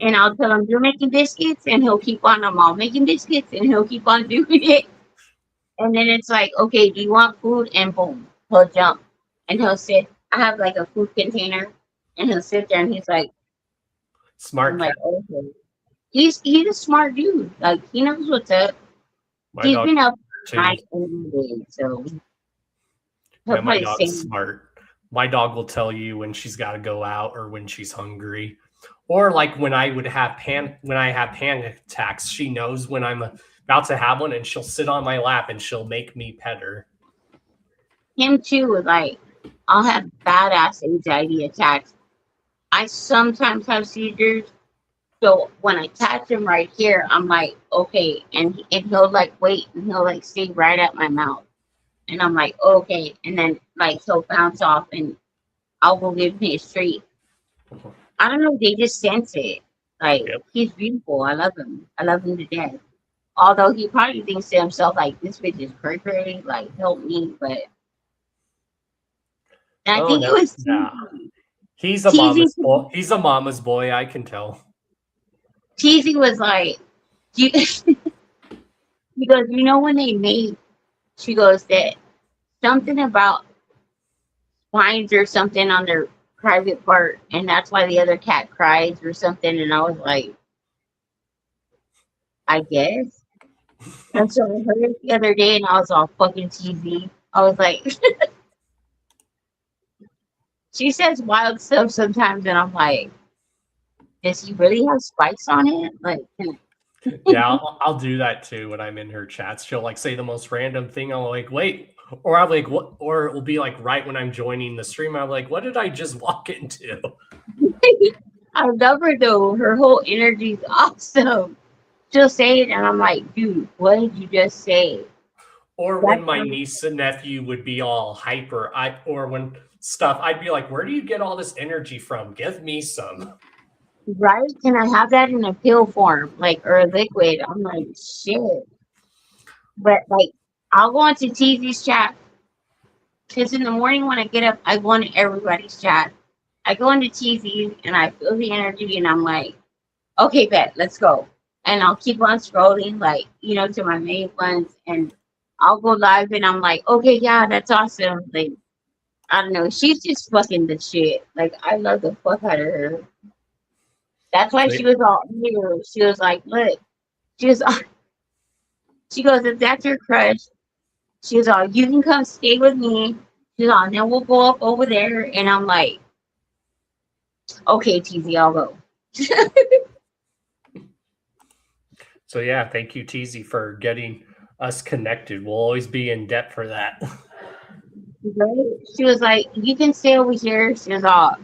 And I'll tell him, you're making biscuits, and he'll keep on, I'm all making biscuits, and he'll keep on doing it. And then it's like, okay, do you want food? And boom, he'll jump. And he'll sit. I have like a food container, and he'll sit there and he's like, smart. I'm like, okay. he's a smart dude. Like he knows what's up. My He's dog been up too. night and day, so Yeah, he'll my probably dog's say, smart. My dog will tell you when she's got to go out or when she's hungry, or like when I have panic attacks. She knows when I'm about to have one, and she'll sit on my lap and she'll make me pet her. him too. Like I'll have badass anxiety attacks. I sometimes have seizures. So when I catch him right here, I'm like, okay, and he'll like wait and he'll like stay right at my mouth, and I'm like, okay, and then like he'll bounce off and I'll go give him a treat. I don't know, they just sense it. Like Yep. he's beautiful. I love him. I love him to death. Although he probably thinks to himself like this bitch is cray, like help me, but and I Oh think it no, was nah. He's a mama's boy. He's a mama's boy. I can tell. Teasy was like, you, he goes, you know when they made, she goes that something about spines or something on their private part, and that's why the other cat cries or something. And I was like, I guess. And so I heard it the other day, and I was all fucking cheesy. I was like, she says wild stuff sometimes, and I'm like, does he really have spikes on it? Like, Yeah, I'll do that too when I'm in her chats. She'll like say the most random thing. I'm like, wait, or I'm like, what? Or it will be like right when I'm joining the stream. I'm like, what did I just walk into? I love her though. Her whole energy is awesome. She'll say it, and I'm like, dude, what did you just say? Or when my niece and nephew would be all hyper, or when stuff, I'd be like, where do you get all this energy from? Give me some. Right? Can I have that in a pill form, like, or a liquid? I'm like, shit. But like, I'll go into TZ's chat because in the morning when I get up, I go into everybody's chat. I go into TZ and I feel the energy, and I'm like, okay, bet, let's go. And I'll keep on scrolling, like, you know, to my main ones, and I'll go live, and I'm like, okay, yeah, that's awesome. Like, I don't know, she's just fucking the shit. Like, I love the fuck out of her. That's why she was all here. She was like, look, she was all, she goes, if that's your crush, she was all, you can come stay with me. She's all, then we'll go up over there. And I'm like, okay, TZ, I'll go. So yeah, thank you, TZ, for getting us connected. We'll always be in debt for that. She was like, you can stay over here. She was all,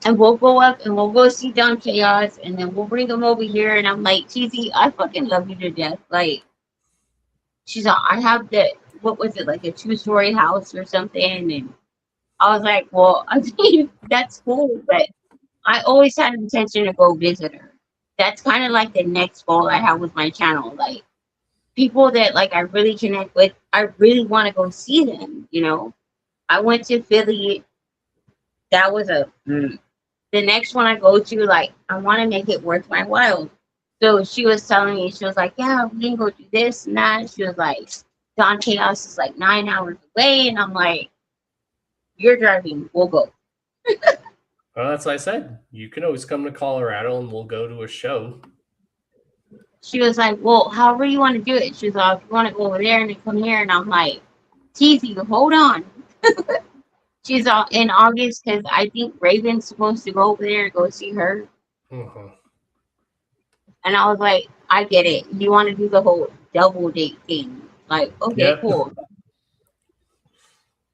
and we'll go up and we'll go see Don Chaos, and then we'll bring him over here. And I'm like, TZ, I fucking love you to death. Like, she's all, I have the, what was it, like a 2-story house or something? And I was like, well, I mean, that's cool, but I always had an intention to go visit her. That's kind of like the next goal I have with my channel. Like, people that like I really connect with, I really want to go see them, you know. I went to Philly. That was the next one I go to, like, I want to make it worth my while. So she was telling me, she was like, yeah, we can go do this and that. She was like, Don Chaos is like 9 hours away. And I'm like, you're driving, we'll go. Well, that's what I said. You can always come to Colorado and we'll go to a show. She was like, well, however you want to do it. She was like, if you want to go over there and then come here. And I'm like, TZ, hold on. She's all in August because I think Raven's supposed to go over there and go see her. Uh-huh. And I was like, I get it. You want to do the whole double date thing. Like, okay, Yep. cool.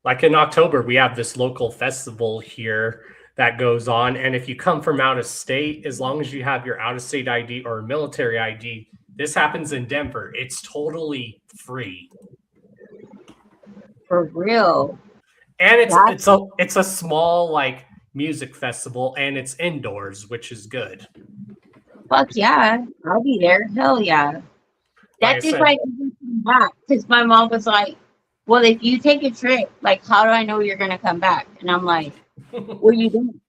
Like in October, we have this local festival here that goes on. And if you come from out of state, as long as you have your out of state ID or military ID, this happens in Denver. It's totally free. For real. And it's a small like music festival, and it's indoors, which is good. Fuck yeah. I'll be there. Hell yeah. That's if I can come back. Because my mom was like, well, if you take a trip, like, how do I know you're going to come back? And I'm like, what are you doing?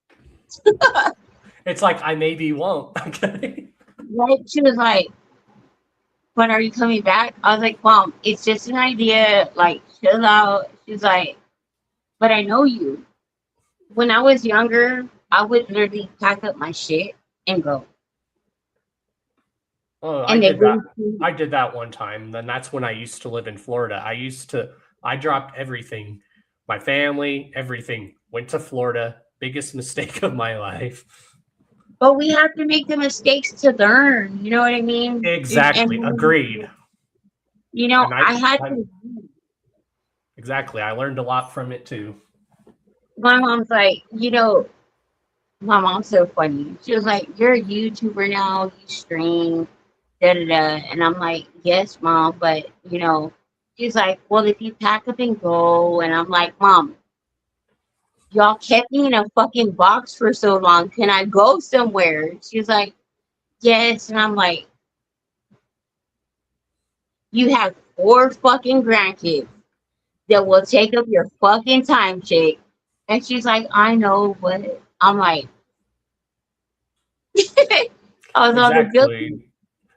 It's like, I maybe won't. Okay. Right? She was like, when are you coming back? I was like, Mom, it's just an idea. Like, chill out. She's like, but I know you. When I was younger, I would literally pack up my shit and go. Oh, And they really, I did that one time. Then that's when I used to live in Florida. I dropped everything, my family, everything. Went to Florida. Biggest mistake of my life. but we have to make the mistakes to learn. You know what I mean? Exactly. Agreed. You know, And I had to. exactly. I learned a lot from it too. My mom's like, you know, my mom's so funny. She was like, "You're a YouTuber now. You stream, da da da." And I'm like, "Yes, mom, but you know." She's like, "Well, if you pack up and go," and I'm like, "Mom, y'all kept me in a fucking box for so long. Can I go somewhere?" She's like, "Yes," and I'm like, "You have 4 fucking grandkids that will take up your fucking time, chick." And she's like, "I know, but," I'm like, I was on the Exactly. building.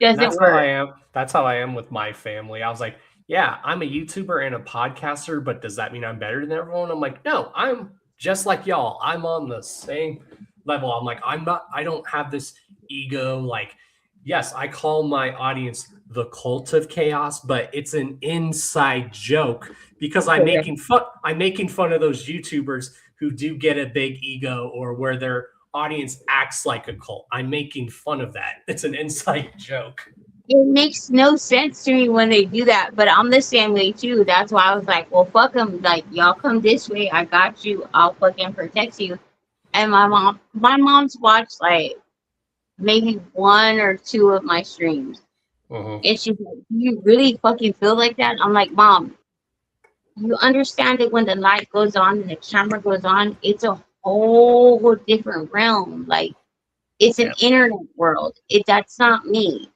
Doesn't That's how I work. am. That's how I am with my family. I was like, yeah, I'm a YouTuber and a podcaster, but does that mean I'm better than everyone? I'm like, no, I'm just like y'all. I'm on the same level. I'm like, I don't have this ego. Like, yes, I call my audience the cult of chaos, but it's an inside joke because I'm making fun of those YouTubers who do get a big ego or where their audience acts like a cult. I'm making fun of that. It's an inside joke. It makes no sense to me when they do that, but I'm the same way too. That's why I was like, well, fuck them. Like, y'all come this way. I got you. I'll fucking protect you. And my mom's watched like maybe 1 or 2 of my streams. And she's like, "Do you really fucking feel like that?" I'm like, "Mom, you understand that when the light goes on and the camera goes on, it's a whole different realm. Like, it's an internet world. That's not me."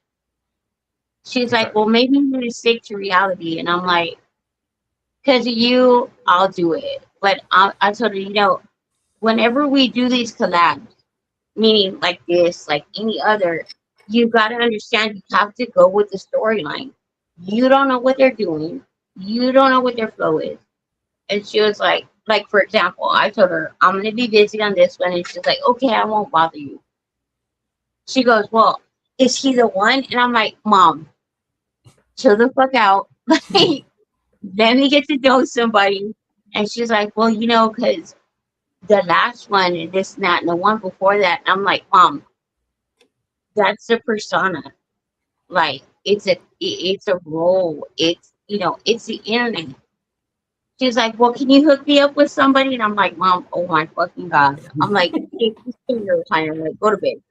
She's like, "Well, maybe you need to stick to reality." And I'm like, "Because of you, I'll do it." But I told her, you know, whenever we do these collabs, meaning like this, like any other, you got to understand you have to go with the storyline. You don't know what they're doing. You don't know what their flow is. And she was like, for example, I told her, "I'm going to be busy on this one." And she's like, "Okay, I won't bother you." She goes, "Well, is he the one?" And I'm like, "Mom, chill the fuck out. Like, let me get to know somebody." And she's like, "Well, you know, because the last one and this and that and the one before that." And I'm like, "Mom, that's the persona. Like, it's a role. It's, you know, it's the internet." She's like, "Well, can you hook me up with somebody?" And I'm like, "Mom, oh my fucking God." I'm like, "Take this finger time, like, go to bed."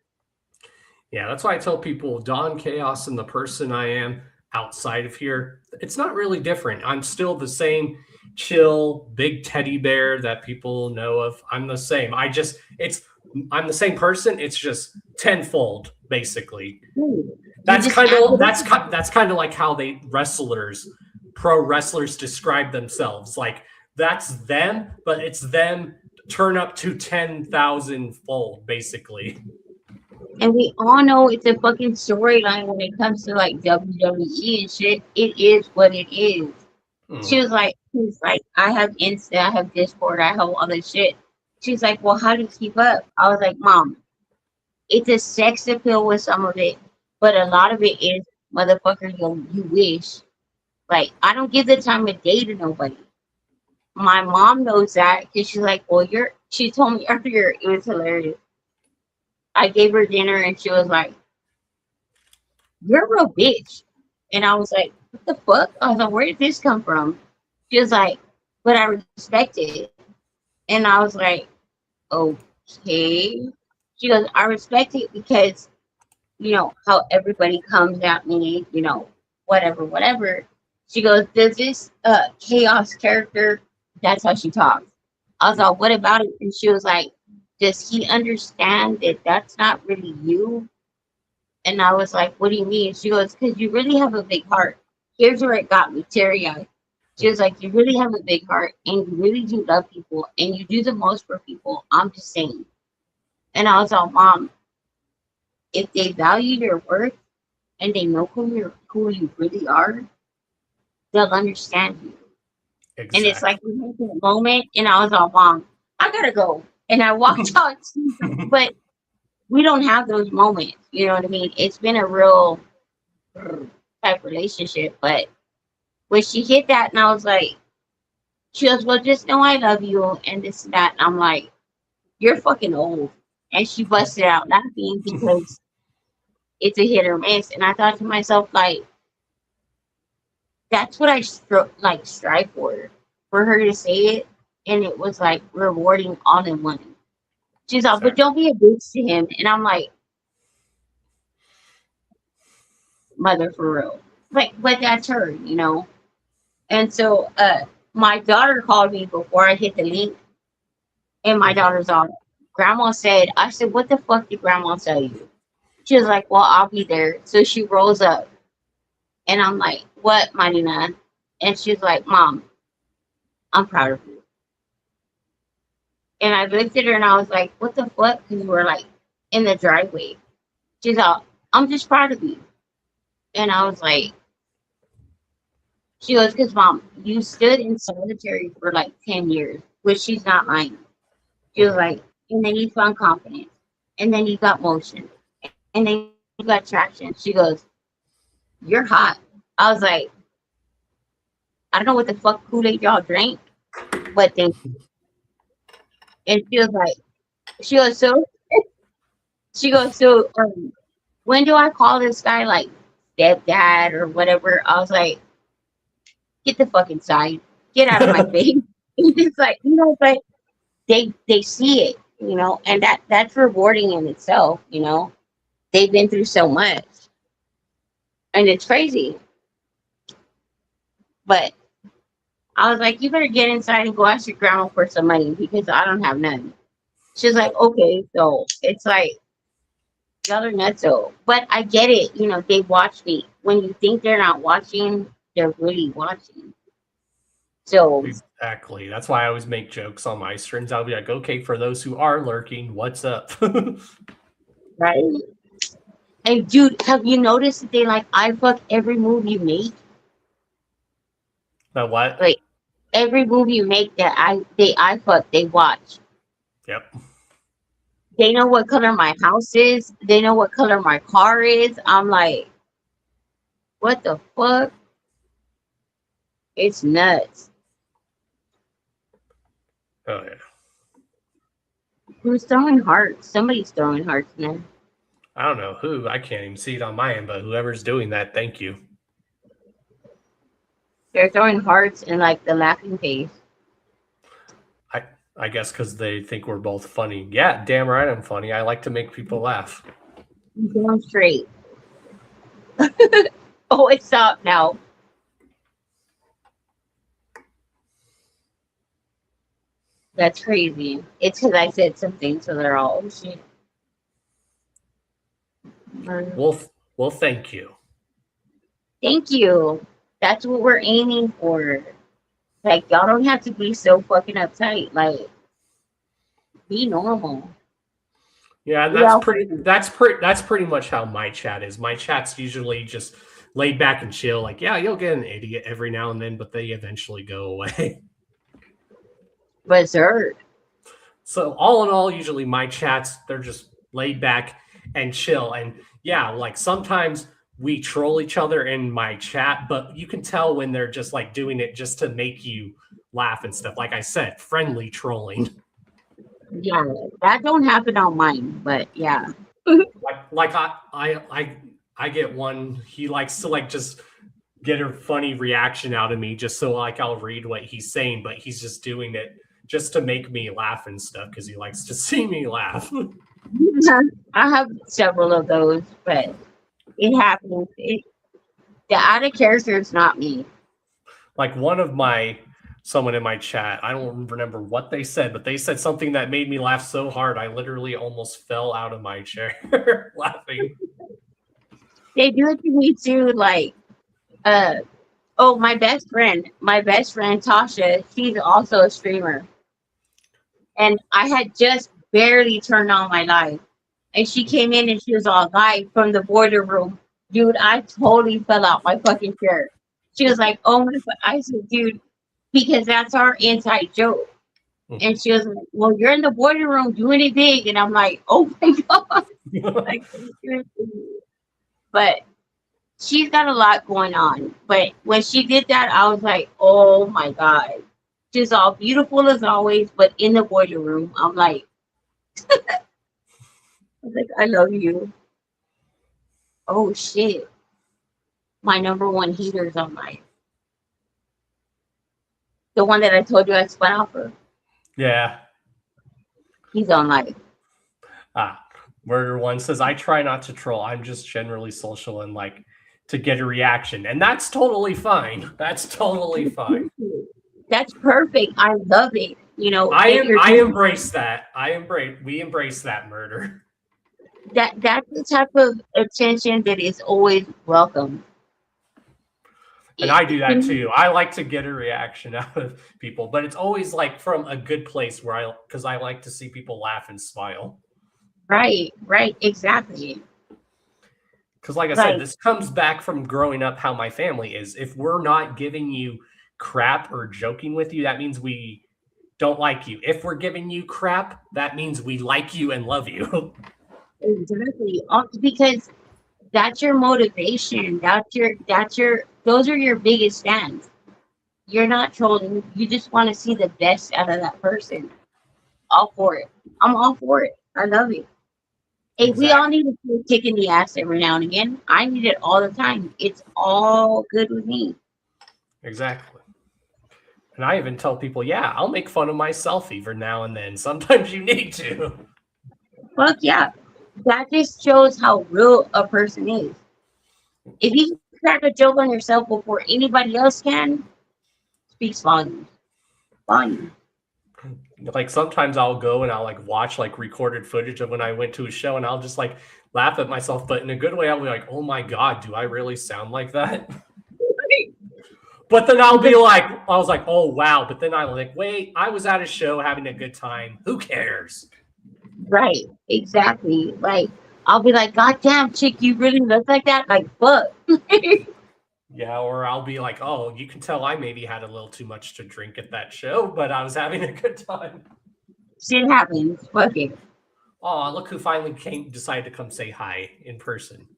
Yeah, that's why I tell people Don Chaos and the person I am outside of here, it's not really different. I'm still the same chill, big teddy bear that people know of. I'm the same. I'm the same person. It's just tenfold, basically. That's kind of like how pro wrestlers describe themselves. Like, that's them, but it's them turn up to 10,000 fold, basically. And we all know it's a fucking storyline when it comes to like WWE and shit. It is what it is. She's like, "I have Insta, I have Discord, I have all this shit." She's like, "Well, how do you keep up?" I was like, "Mom, it's a sex appeal with some of it, but a lot of it is, motherfucker, you wish. Like, I don't give the time of day to nobody." My mom knows that because she's like, "Well, she told me earlier," it was hilarious. I gave her dinner and she was like, "You're a real bitch." And I was like, "What the fuck?" I was like, "Where did this come from?" She was like, "But I respect it." And I was like, "Okay." She goes, "I respect it because, you know, how everybody comes at me, you know, whatever. She goes, "Does this chaos character," that's how she talks. I was like, "What about it?" And she was like, "Does he understand that that's not really you?" And I was like, "What do you mean?" She goes, "Because you really have a big heart." Here's where it got me teary-eyed. She was like, "You really have a big heart and you really do love people and you do the most for people. I'm just saying." And I was like, "Mom, if they value your worth and they know who you really are, they'll understand you." Exactly. And it's like we had that moment, and I was all, "Mom, I gotta go." And I walked out. But we don't have those moments. You know what I mean? It's been a real type relationship. But when she hit that, and I was like, she goes, "Well, just know I love you," and this and that. And I'm like, "You're fucking old." And she busted out laughing because it's a hit or miss. And I thought to myself, like, that's what I strive for her to say it, and it was like rewarding all in one. She's like, "But don't be a bitch to him," and I'm like, "Mother, for real." Like, but that's her, you know. And so, my daughter called me before I hit the link, and my daughter's on. Grandma said, I said, "What the fuck did Grandma tell you?" She was like, "Well, I'll be there." So she rolls up, and I'm like, "What, Marina?" And she's like, "Mom, I'm proud of you." And I looked at her and I was like, "What the fuck?" Because we're like in the driveway. She's like, "I'm just proud of you." And I was like, she goes, "Because Mom, you stood in solitary for like 10 years, which she's not lying." She was like, "And then you found confidence, and then you got motion, and then you got traction." She goes, "You're hot." I was like, "I don't know what the fuck Kool-Aid y'all drank, but they," and she was like, she goes, "So," she goes, "So, when do I call this guy like stepdad or whatever?" I was like, "Get the fuck inside. Get out of my face." It's like, but they see it, and that's rewarding in itself, They've been through so much. And it's crazy. But I was like, "You better get inside and go ask your grandma for some money because I don't have none." She's like, "Okay." So it's like, y'all are nuts. So, but I get it. They watch me. When you think they're not watching, they're really watching. So Exactly. That's why I always make jokes on my streams. I'll be like, "Okay, for those who are lurking, what's up?" Right. And dude, have you noticed that they like I fuck every move you make? But what? Like every move you make that I fuck, they watch. Yep. They know what color my house is. They know what color my car is. I'm like, what the fuck? It's nuts. Oh yeah. Who's throwing hearts? Somebody's throwing hearts now. I don't know who. I can't even see it on my end, but whoever's doing that, thank you. They're throwing hearts and like the laughing face. I guess because they think we're both funny. Yeah, damn right I'm funny. I like to make people laugh. Damn straight. Oh, it stopped now. That's crazy. It's because I said something, so they're all, "Oh shit." Well, thank you. Thank you. That's what we're aiming for. Like, y'all don't have to be so fucking uptight. Like, be normal. Yeah, that's pretty much how my chat is. My chat's usually just laid back and chill. Like, yeah, you'll get an idiot every now and then, but they eventually go away. Berserk. So all in all, usually my chats, they're just laid back and chill. And yeah, like sometimes we troll each other in my chat, but you can tell when they're just like doing it just to make you laugh and stuff. Like I said, friendly trolling. Yeah, that don't happen on mine, but yeah. like I get one. He likes to like just get a funny reaction out of me, just so like I'll read what he's saying, but he's just doing it just to make me laugh and stuff because he likes to see me laugh. I have several of those, but it happens. The out of character is not me. Like someone in my chat, I don't remember what they said, but they said something that made me laugh so hard I literally almost fell out of my chair laughing. They do it to me too. Like, my best friend Tasha, she's also a streamer, and I had just barely turned on my live, and she came in and she was all live from the boiler room. Dude, I totally fell out my fucking chair. She was like, "Oh my god!" I said, "Dude," because that's our inside joke. And she was like, "Well, you're in the boiler room doing it big," and I'm like, "Oh my god!" Like, but she's got a lot going on. But when she did that, I was like, oh my God. She's all beautiful as always, but in the boiler room, I'm like, I love you. Oh shit. My number one heater is on my the one that I told you I spun out for. Yeah. He's on live. Murder One says, I try not to troll. I'm just generally social and like to get a reaction. And that's totally fine. That's totally fine. That's perfect. I love it. You know, I embrace that. We embrace that, Murder. That's the type of attention that is always welcome. And I do that too. I like to get a reaction out of people, but it's always like from a good place because I like to see people laugh and smile. Right, exactly. Because like I said, this comes back from growing up how my family is. If we're not giving you crap or joking with you, that means we don't like you. If we're giving you crap, that means we like you and love you. Exactly. Because that's your motivation. Those are your biggest stands. You're not trolling. You just want to see the best out of that person. All for it. I'm all for it. I love it. Hey, we all need to kick in the ass every now and again. I need it all the time. It's all good with me. Exactly. And I even tell people, yeah, I'll make fun of myself even now and then. Sometimes you need to. Fuck yeah. That just shows how real a person is. If you crack a joke on yourself before anybody else can, speaks volumes. Like sometimes I'll go and I'll like watch like recorded footage of when I went to a show and I'll just like laugh at myself, but in a good way. I'll be like, oh my God, do I really sound like that? But then I'll be like, I was like, oh wow. But then I'm like, wait, I was at a show having a good time. Who cares? Right, exactly. Like I'll be like, God damn, chick, you really look like that? Like, fuck. Yeah, or I'll be like, oh, you can tell I maybe had a little too much to drink at that show, but I was having a good time. Shit happens. Fuck it. Oh, look who finally decided to come say hi in person.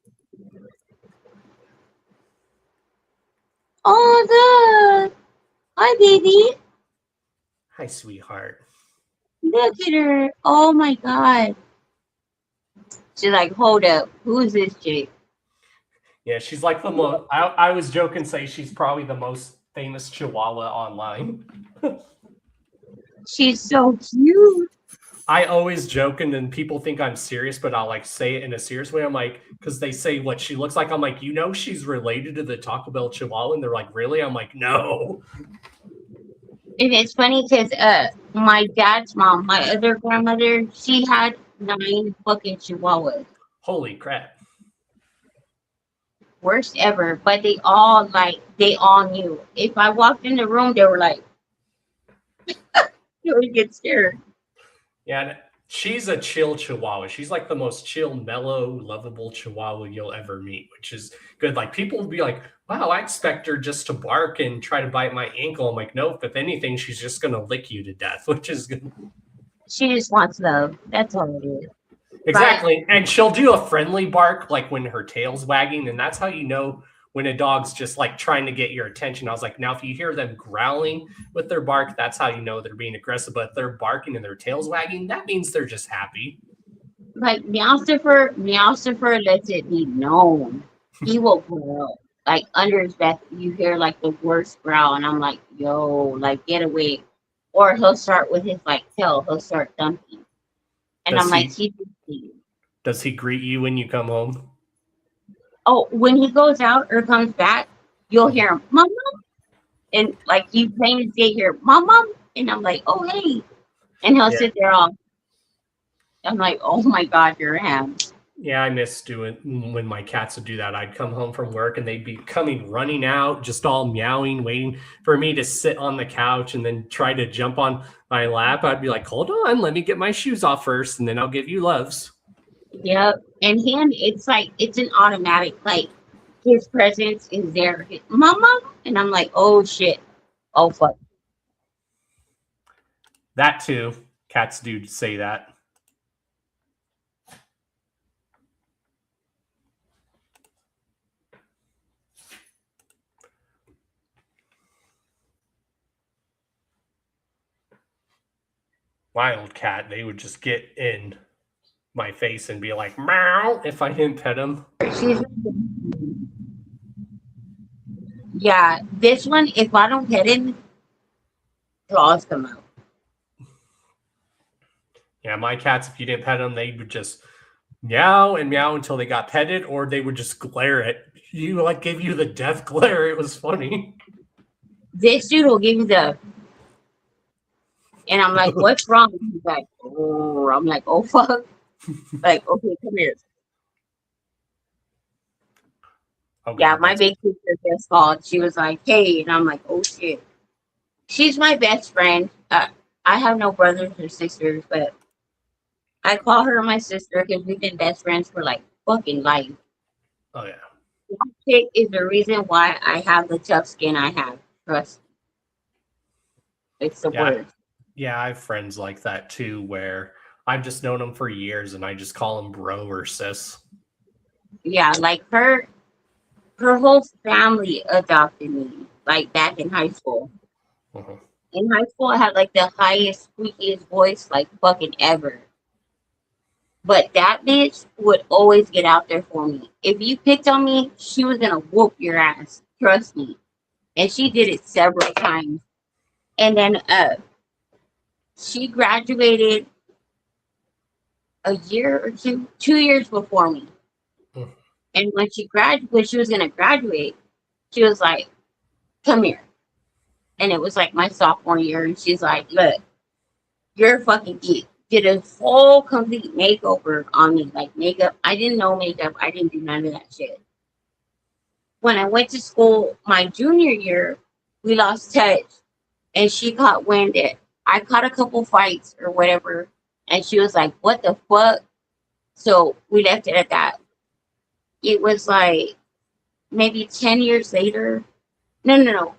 Oh, hi, baby. Hi, sweetheart. Look at her. Oh my God. She's like, hold up. Who is this chick? Yeah, she's like the most. I was joking, say she's probably the most famous Chihuahua online. She's so cute. I always joke, and then people think I'm serious, but I'll like say it in a serious way. I'm like, because they say what she looks like. I'm like, you know, she's related to the Taco Bell Chihuahua, and they're like, really? I'm like, no. And it's funny because my dad's mom, my other grandmother, she had 9 fucking Chihuahuas. Holy crap. Worst ever, but they all knew. If I walked in the room, they were like, you would get scared. Yeah, she's a chill Chihuahua. She's like the most chill, mellow, lovable Chihuahua you'll ever meet, which is good. Like people will be like, wow, I expect her just to bark and try to bite my ankle. I'm like, nope, if anything, she's just going to lick you to death, which is good. She just wants love. That's all it is. Exactly. And she'll do a friendly bark, like when her tail's wagging. And that's how you know when a dog's just like trying to get your attention. I was like, now, if you hear them growling with their bark, that's how you know they're being aggressive. But if they're barking and their tail's wagging, that means they're just happy. Like Meowstifer lets it be known. He will growl. Like under his breath, you hear like the worst growl. And I'm like, yo, like get away. Or he'll start with his like tail. He'll start thumping. And I'm like, does he greet you when you come home? Oh, when he goes out or comes back, you'll hear him, Mom. And like he's playing his gate here, Mom. And I'm like, oh, hey. And he'll sit there all. I'm like, oh my God, you're him. Yeah, I miss doing when my cats would do that. I'd come home from work and they'd be coming running out, just all meowing, waiting for me to sit on the couch and then try to jump on my lap. I'd be like, hold on, let me get my shoes off first, and then I'll give you loves. Yep. And him, it's like, it's an automatic, like, his presence is there. Mama. And I'm like, oh, shit. Oh, fuck. That too. Cats do say that. wild cat, they would just get in my face and be like, meow, if I didn't pet them. She's yeah. This one, if I don't pet him, claws come out. Yeah, my cats, if you didn't pet them, they would just meow and meow until they got petted, or they would just glare at you, like give you the death glare. It was funny. This dude will give you the, and I'm like, what's wrong? He's like, oh, I'm like, oh fuck. Like, okay, come here. Okay, Yeah, my big sister just called. She was like, hey, and I'm like, oh shit. She's my best friend. I have no brothers or sisters, but I call her my sister because we've been best friends for like fucking life. Oh yeah. That chick is the reason why I have the tough skin I have. Trust me. It's the word. Yeah, I have friends like that too, where I've just known them for years and I just call them bro or sis. Yeah, like her whole family adopted me, like back in high school. Uh-huh. In high school, I had like the highest, squeakiest voice, like fucking ever. But that bitch would always get out there for me. If you picked on me, she was gonna whoop your ass. Trust me. And she did it several times. And then she graduated a year or 2 years before me. And when she was gonna graduate, she was like, come here. And it was like my sophomore year, and she's like, look, you're a fucking geek. Did a full complete makeover on me, like makeup. I didn't know makeup. I didn't do none of that shit. When I went to school my junior year, we lost touch, and she caught wind that I caught a couple fights or whatever, and she was like, what the fuck? So we left it at that. It was like maybe 10 years later. No.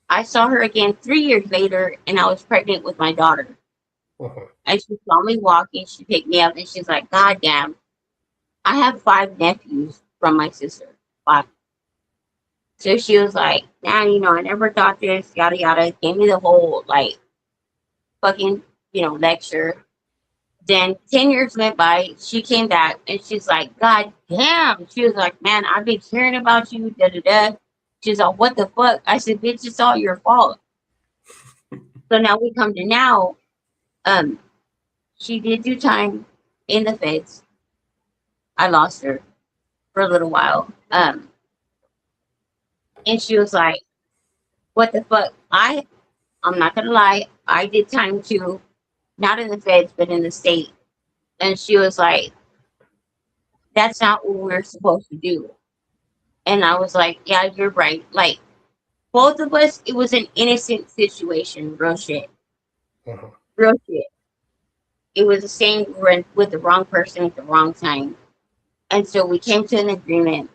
I saw her again 3 years later, and I was pregnant with my daughter. Uh-huh. And she saw me walking. She picked me up, and she's like, God damn, I have 5 nephews from my sister. 5. So she was like, man, I never thought this, yada, yada. Gave me the whole, like, fucking, lecture. Then 10 years went by. She came back, and she's like, God damn. She was like, man, I've been hearing about you, da-da-da. She's like, what the fuck? I said, bitch, it's all your fault. So now we come to now. She did do time in the feds. I lost her for a little while. And she was like, what the fuck? I'm not gonna lie, I did time too. Not in the feds, but in the state. And she was like, that's not what we're supposed to do. And I was like, yeah, you're right. Like, both of us, it was an innocent situation. Real shit. Uh-huh. Real shit. It was the same with the wrong person at the wrong time. And so we came to an agreement.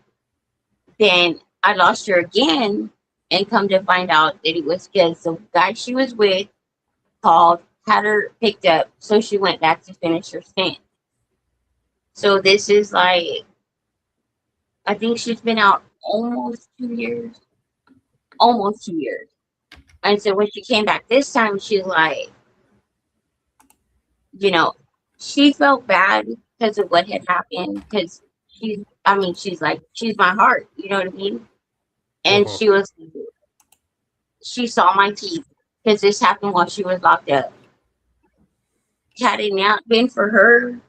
Then I lost her again and come to find out that it was because the guy she was with called, had her picked up, so she went back to finish her stint. So this is like, I think she's been out almost 2 years. Almost 2 years. And so when she came back this time, she's like, she felt bad because of what had happened. Because she's my heart. You know what I mean? And Uh-huh. she saw my teeth because this happened while she was locked up. Had it not been for her,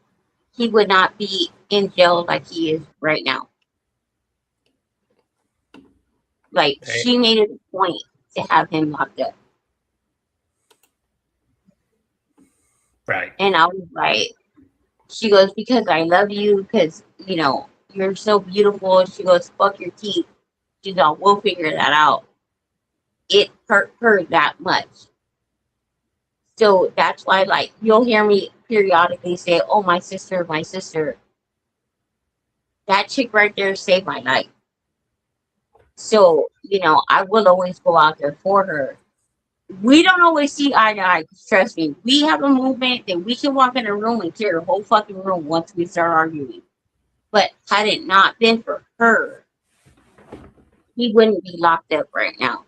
he would not be in jail like he is right now. Like, Hey. she made it a point to have him locked up. Right. And I was like, she goes, because I love you, because, you're so beautiful. She goes, fuck your teeth. She's all, we'll figure that out. It hurt her that much. So that's why, like, you'll hear me periodically say, oh, my sister, my sister. That chick right there saved my life. So, I will always go out there for her. We don't always see eye to eye. Trust me, we have a movement that we can walk in a room and clear the whole fucking room once we start arguing. But had it not been for her, he wouldn't be locked up right now.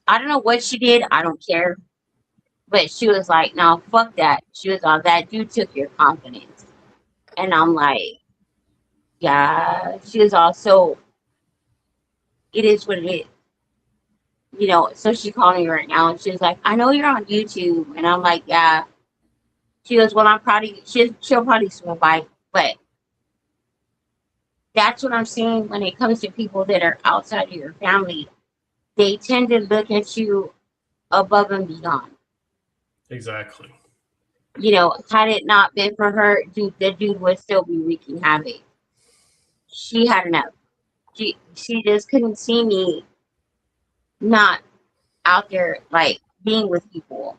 I don't know what she did. I don't care. But she was like, no, fuck that. She was all that dude took your confidence. And I'm like, yeah. She was also, it is what it is. You know, so she called me right now and she was like, I know you're on YouTube. And I'm like, yeah. She goes, well, I'm proud of you. She'll probably swim by. But that's what I'm seeing when it comes to people that are outside of your family. They tend to look at you above and beyond. Exactly. You know, had it not been for her, the dude would still be wreaking havoc. She had enough. She just couldn't see me not out there like being with people.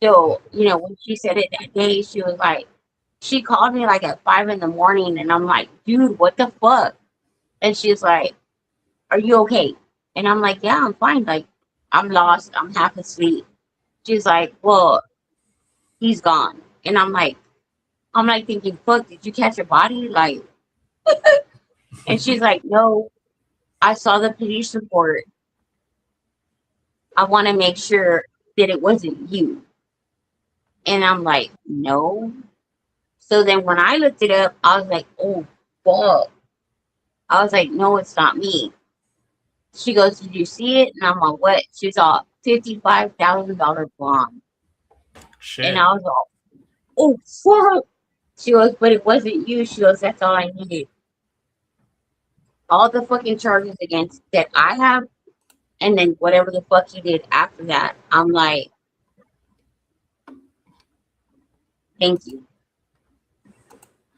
So, you know, when she said it that day, she was like, she called me like at 5 in the morning and I'm like, dude, what the fuck? And she's like, are you okay? And I'm like, yeah, I'm fine. Like, I'm lost. I'm half asleep. She's like, well, he's gone. And I'm like thinking, fuck, did you catch a body? Like, and she's like, no, I saw the police report. I want to make sure that it wasn't you. And I'm like, no. So then when I looked it up, I was like, oh, fuck. I was like, no, it's not me. She goes, did you see it? And I'm like, what? She's all $55,000 bond. Shit. And I was all, oh, fuck. She goes, but it wasn't you. She goes, that's all I needed. All the fucking charges against that I have, and then whatever the fuck he did after that, I'm like, thank you.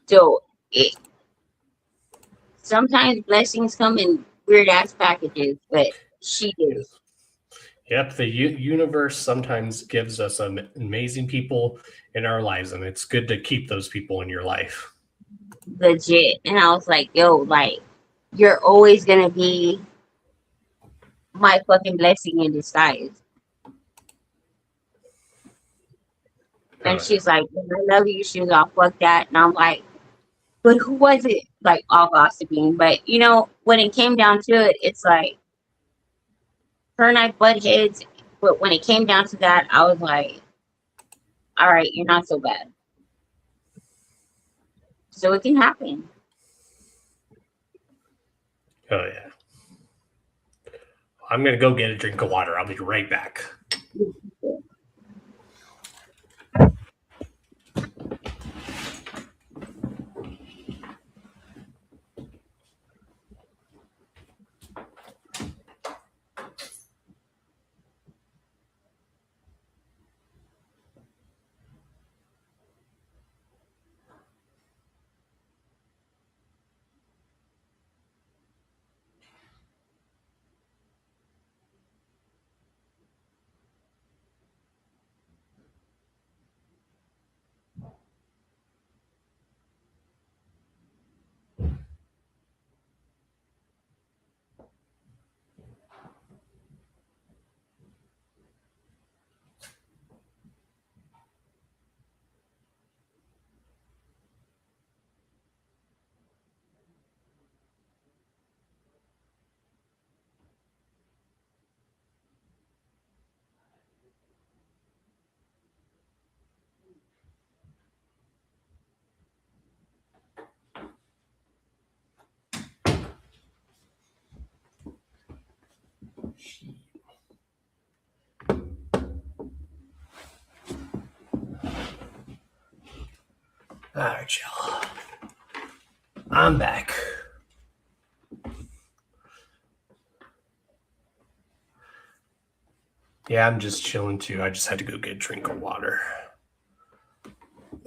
So sometimes blessings come in weird ass packages, but she did it. Yep, the universe sometimes gives us amazing people in our lives, and it's good to keep those people in your life. Legit. And I was like, yo, like, you're always gonna be my fucking blessing in disguise. And she's like, I love you. She was all, fuck that. And I'm like, but who was it? Like, all gossiping. But, you know, when it came down to it, it's like, her and I butt heads. But when it came down to that, I was like, all right, you're not so bad. So it can happen. Oh, yeah. I'm going to go get a drink of water. I'll be right back. All right, y'all. I'm back. Yeah, I'm just chilling too. I just had to go get a drink of water.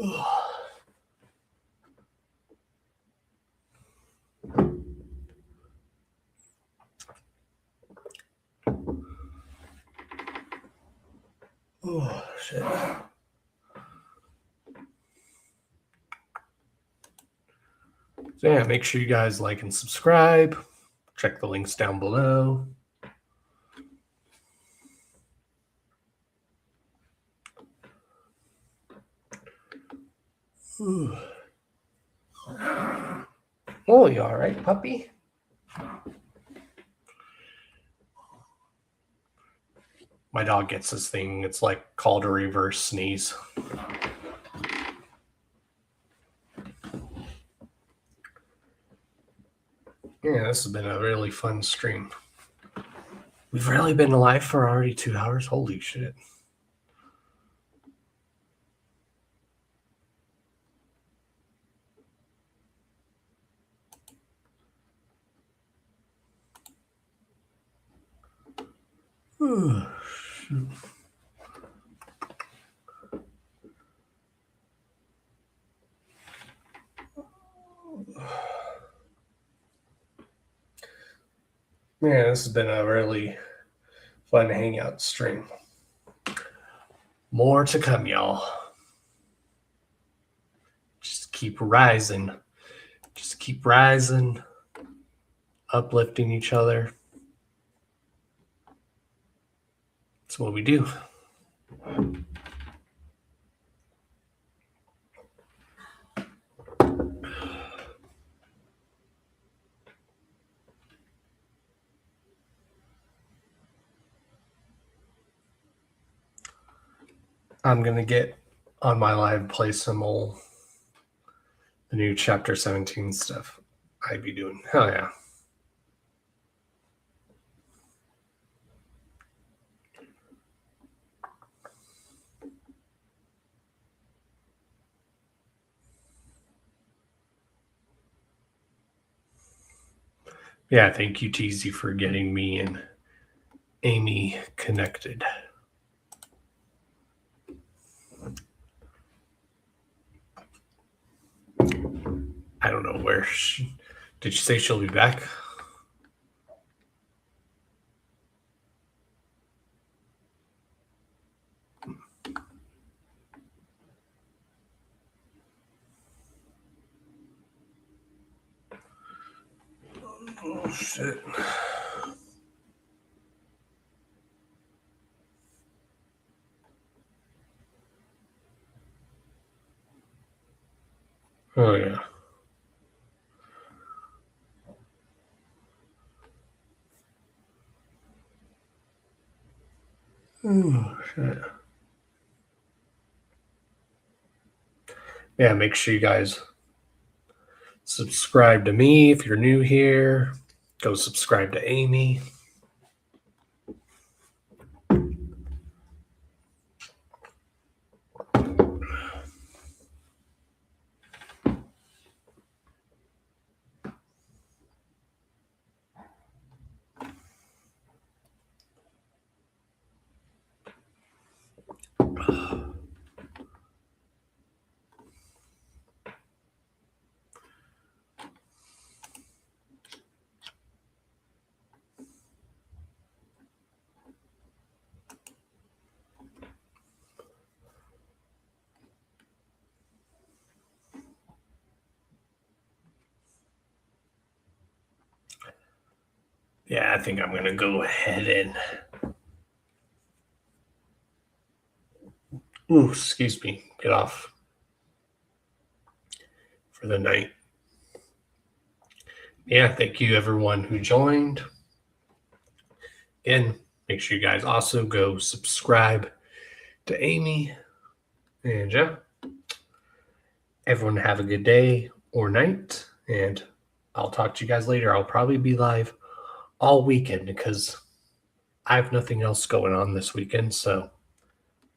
Ugh. Oh, shit. So yeah, make sure you guys like and subscribe. Check the links down below. Ooh. Oh, you all right, puppy? My dog gets this thing. It's like called a reverse sneeze. Yeah, this has been a really fun stream. We've really been live for already 2 hours. Holy shit. Man, this has been a really fun hangout stream. More to come, y'all. Just keep rising. Just keep rising, uplifting each other. That's what we do. I'm going to get on my live, play some the new chapter 17 stuff I'd be doing. Hell yeah. Yeah, thank you, Teasy, for getting me and Amy connected. I don't know where did she say she'll be back? Oh shit. Oh yeah. Oh shit. Yeah, make sure you guys subscribe to me if you're new here. Go subscribe to Amy. Yeah, I think I'm going to go ahead and... Ooh, excuse me. Get off for the night. Yeah, thank you everyone who joined. And make sure you guys also go subscribe to Amy. And yeah, everyone have a good day or night. And I'll talk to you guys later. I'll probably be live all weekend because I have nothing else going on this weekend. So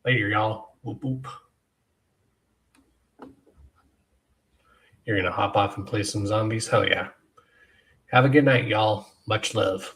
later, y'all. Whoop, whoop. You're going to hop off and play some zombies? Hell yeah. Have a good night, y'all. Much love.